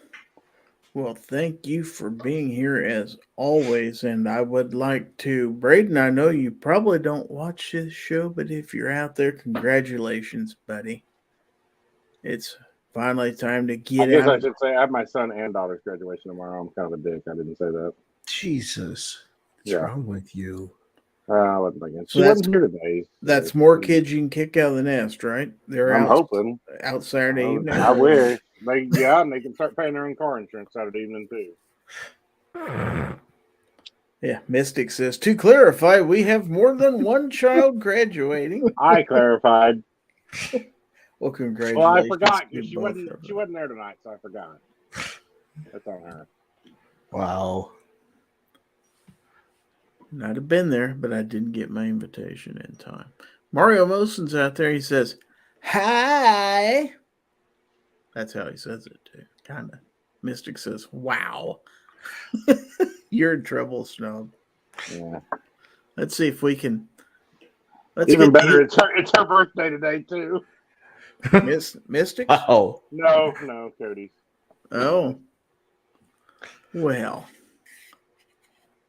Well, thank you for being here as always, and I would like to, Braden, I know you probably don't watch this show, but if you're out there, congratulations, buddy. It's finally time to get I guess out. I should say I have my son and daughter's graduation tomorrow. I'm kind of a dick. I didn't say that. Jesus. What's Yeah. wrong with you? I wasn't thinking. So She wasn't here today. That's more kids you can kick out of the nest, right? They're I'm out, hoping. out Saturday evening. I wish. And they can start paying their own car insurance Saturday evening, too. Yeah, Mystic says, to clarify, we have more than one child graduating. I clarified. Well, congratulations. Well, I forgot to because she both wasn't of them. there tonight, so I forgot. That's on her. Wow. I'd have been there, but I didn't get my invitation in time. Mario Moson's out there. He says, hi. That's how he says it, too. Kind of. Mystic says, wow. You're in trouble, Snob. Yeah. Let's see if we can. Even better, it's her birthday today, too. Mystic? Oh. No, Cody's. Oh. Well.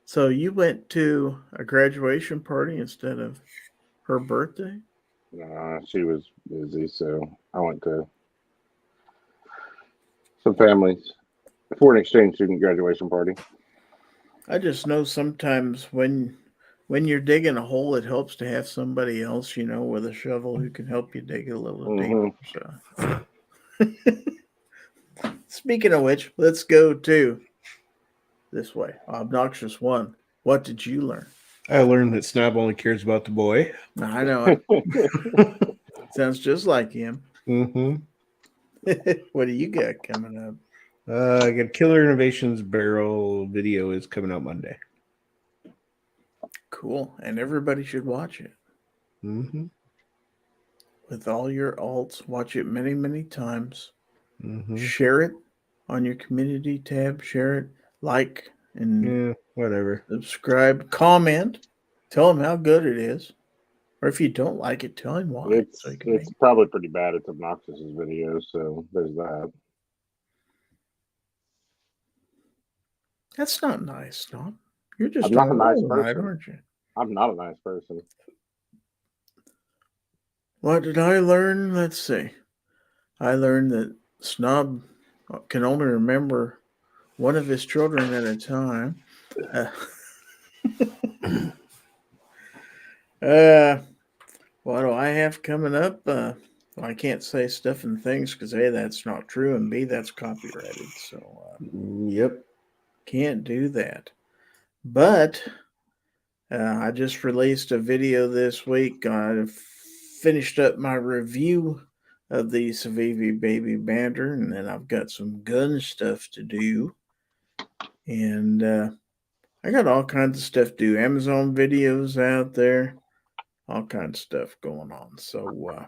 So you went to a graduation party instead of her birthday? She was busy, so I went to some family's foreign exchange student graduation party. I just know sometimes when you're digging a hole, it helps to have somebody else, with a shovel who can help you dig it a little deeper. So. Speaking of which, let's go to this way. Obnoxious one. What did you learn? I learned that Snob only cares about the boy. I know it. Sounds just like him. Mm-hmm. What do you got coming up? I got Killer Innovations barrel video is coming out Monday. Cool. And everybody should watch it. Mm-hmm. With all your alts, watch it many, many times. Mm-hmm. Share it on your community tab. Share it, like, and whatever. Subscribe, comment, tell him how good it is. Or if you don't like it, tell him why. It's probably pretty bad. It's Obnoxious's video, so there's that. That's not nice, Tom. You're just I'm not a nice tonight, person. aren't you? I'm not a nice person. What did I learn? Let's see. I learned that Snob can only remember one of his children at a time. What do I have coming up? Well, I can't say stuff and things because A, that's not true, and B, that's copyrighted. So, yep. Can't do that. But I just released a video this week. I finished up my review of the Civivi Baby Banter, and then I've got some gun stuff to do. And I got all kinds of stuff to do. Amazon videos out there. All kinds of stuff going on. So,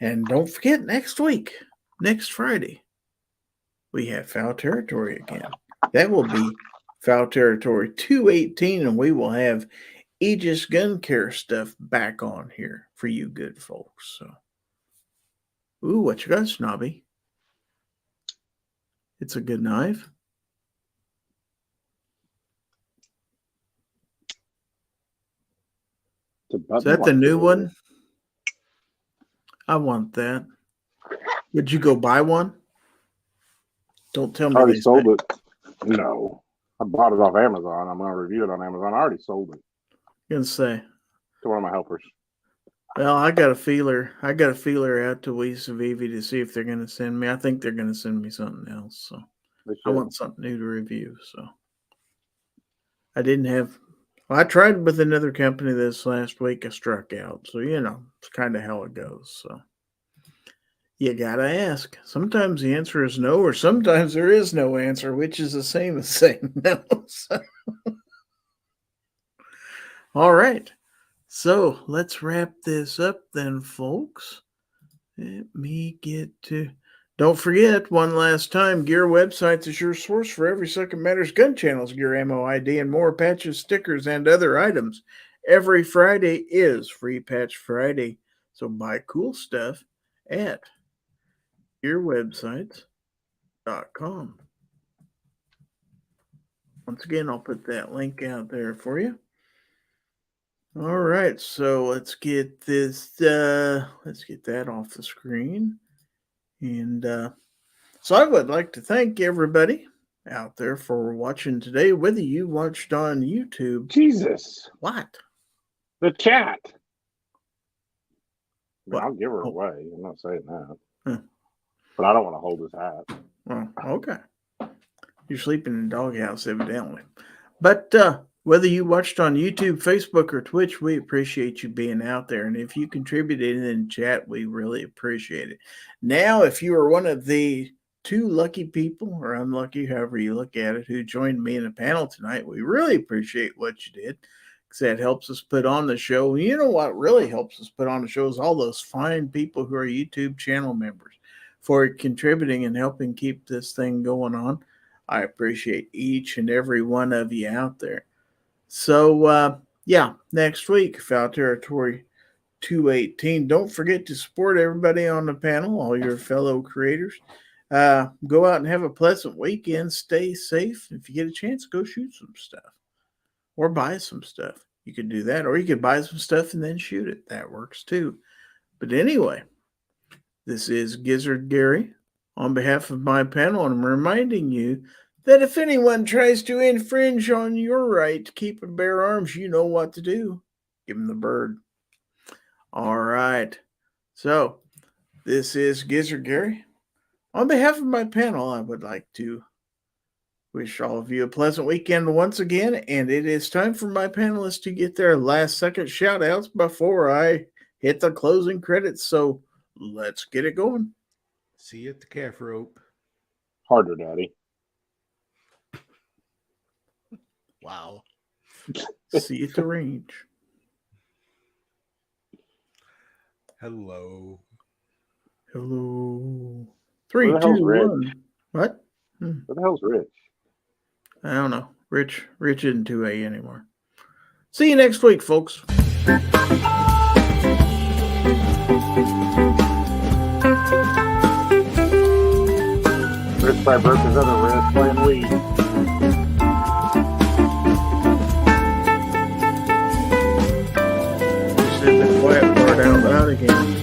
and don't forget next week, next Friday, we have Fowl Territory again. That will be Fowl Territory 218, and we will have Aegis Gun Care stuff back on here for you good folks. So, ooh, what you got, Snobby? It's a good knife. Is that the new one? I want that. Would you go buy one? Don't tell me. I already sold it. No. I bought it off Amazon. I'm going to review it on Amazon. I already sold it. Gonna say to one of my helpers. Well, I got a feeler. I got a feeler out to Weesa Vivi to see if they're gonna send me. I think they're gonna send me something else. So I want something new to review. So I didn't have. Well, I tried with another company this last week. I struck out. So it's kind of how it goes. So you gotta ask. Sometimes the answer is no, or sometimes there is no answer, which is the same as saying no. So. All right, so let's wrap this up then, folks. Let me get to... Don't forget, one last time, Gear Websites is your source for every Second Matters gun channels, gear, ammo, ID, and more, patches, stickers, and other items. Every Friday is Free Patch Friday, so buy cool stuff at gearwebsites.com. Once again, I'll put that link out there for you. All right, so let's get this. Let's get that off the screen, and so I would like to thank everybody out there for watching today. Whether you watched on YouTube, Jesus, what the chat? What? I'll give her away. I'm not saying that, but I don't want to hold his hat. Well, okay, you're sleeping in the doghouse evidently, but. Whether you watched on YouTube, Facebook, or Twitch, we appreciate you being out there. And if you contributed in chat, we really appreciate it. Now, if you are one of the 2 lucky people, or unlucky, however you look at it, who joined me in the panel tonight, we really appreciate what you did, because that helps us put on the show. You know what really helps us put on the show is all those fine people who are YouTube channel members for contributing and helping keep this thing going on. I appreciate each and every one of you out there. So, next week, Fowl Territory 218. Don't forget to support everybody on the panel, all your fellow creators. Go out and have a pleasant weekend. Stay safe. If you get a chance, go shoot some stuff or buy some stuff. You could do that, or you could buy some stuff and then shoot it. That works too. But anyway, this is Gizzard Gary on behalf of my panel, and I'm reminding you that if anyone tries to infringe on your right to keep and bear arms, you know what to do. Give them the bird. All right. So, this is Gizzard Gary. On behalf of my panel, I would like to wish all of you a pleasant weekend once again, and it is time for my panelists to get their last-second shout-outs before I hit the closing credits. So, let's get it going. See you at the calf rope. Harder, Daddy. Wow. See you at the range. Hello. Hello. 3, Where the 2, hell's Rich? 1. What? Where the hell's Rich? I don't know. Rich isn't 2A anymore. See you next week, folks. Rich by broke his other wrist playing weed. Said the quiet part out loud again.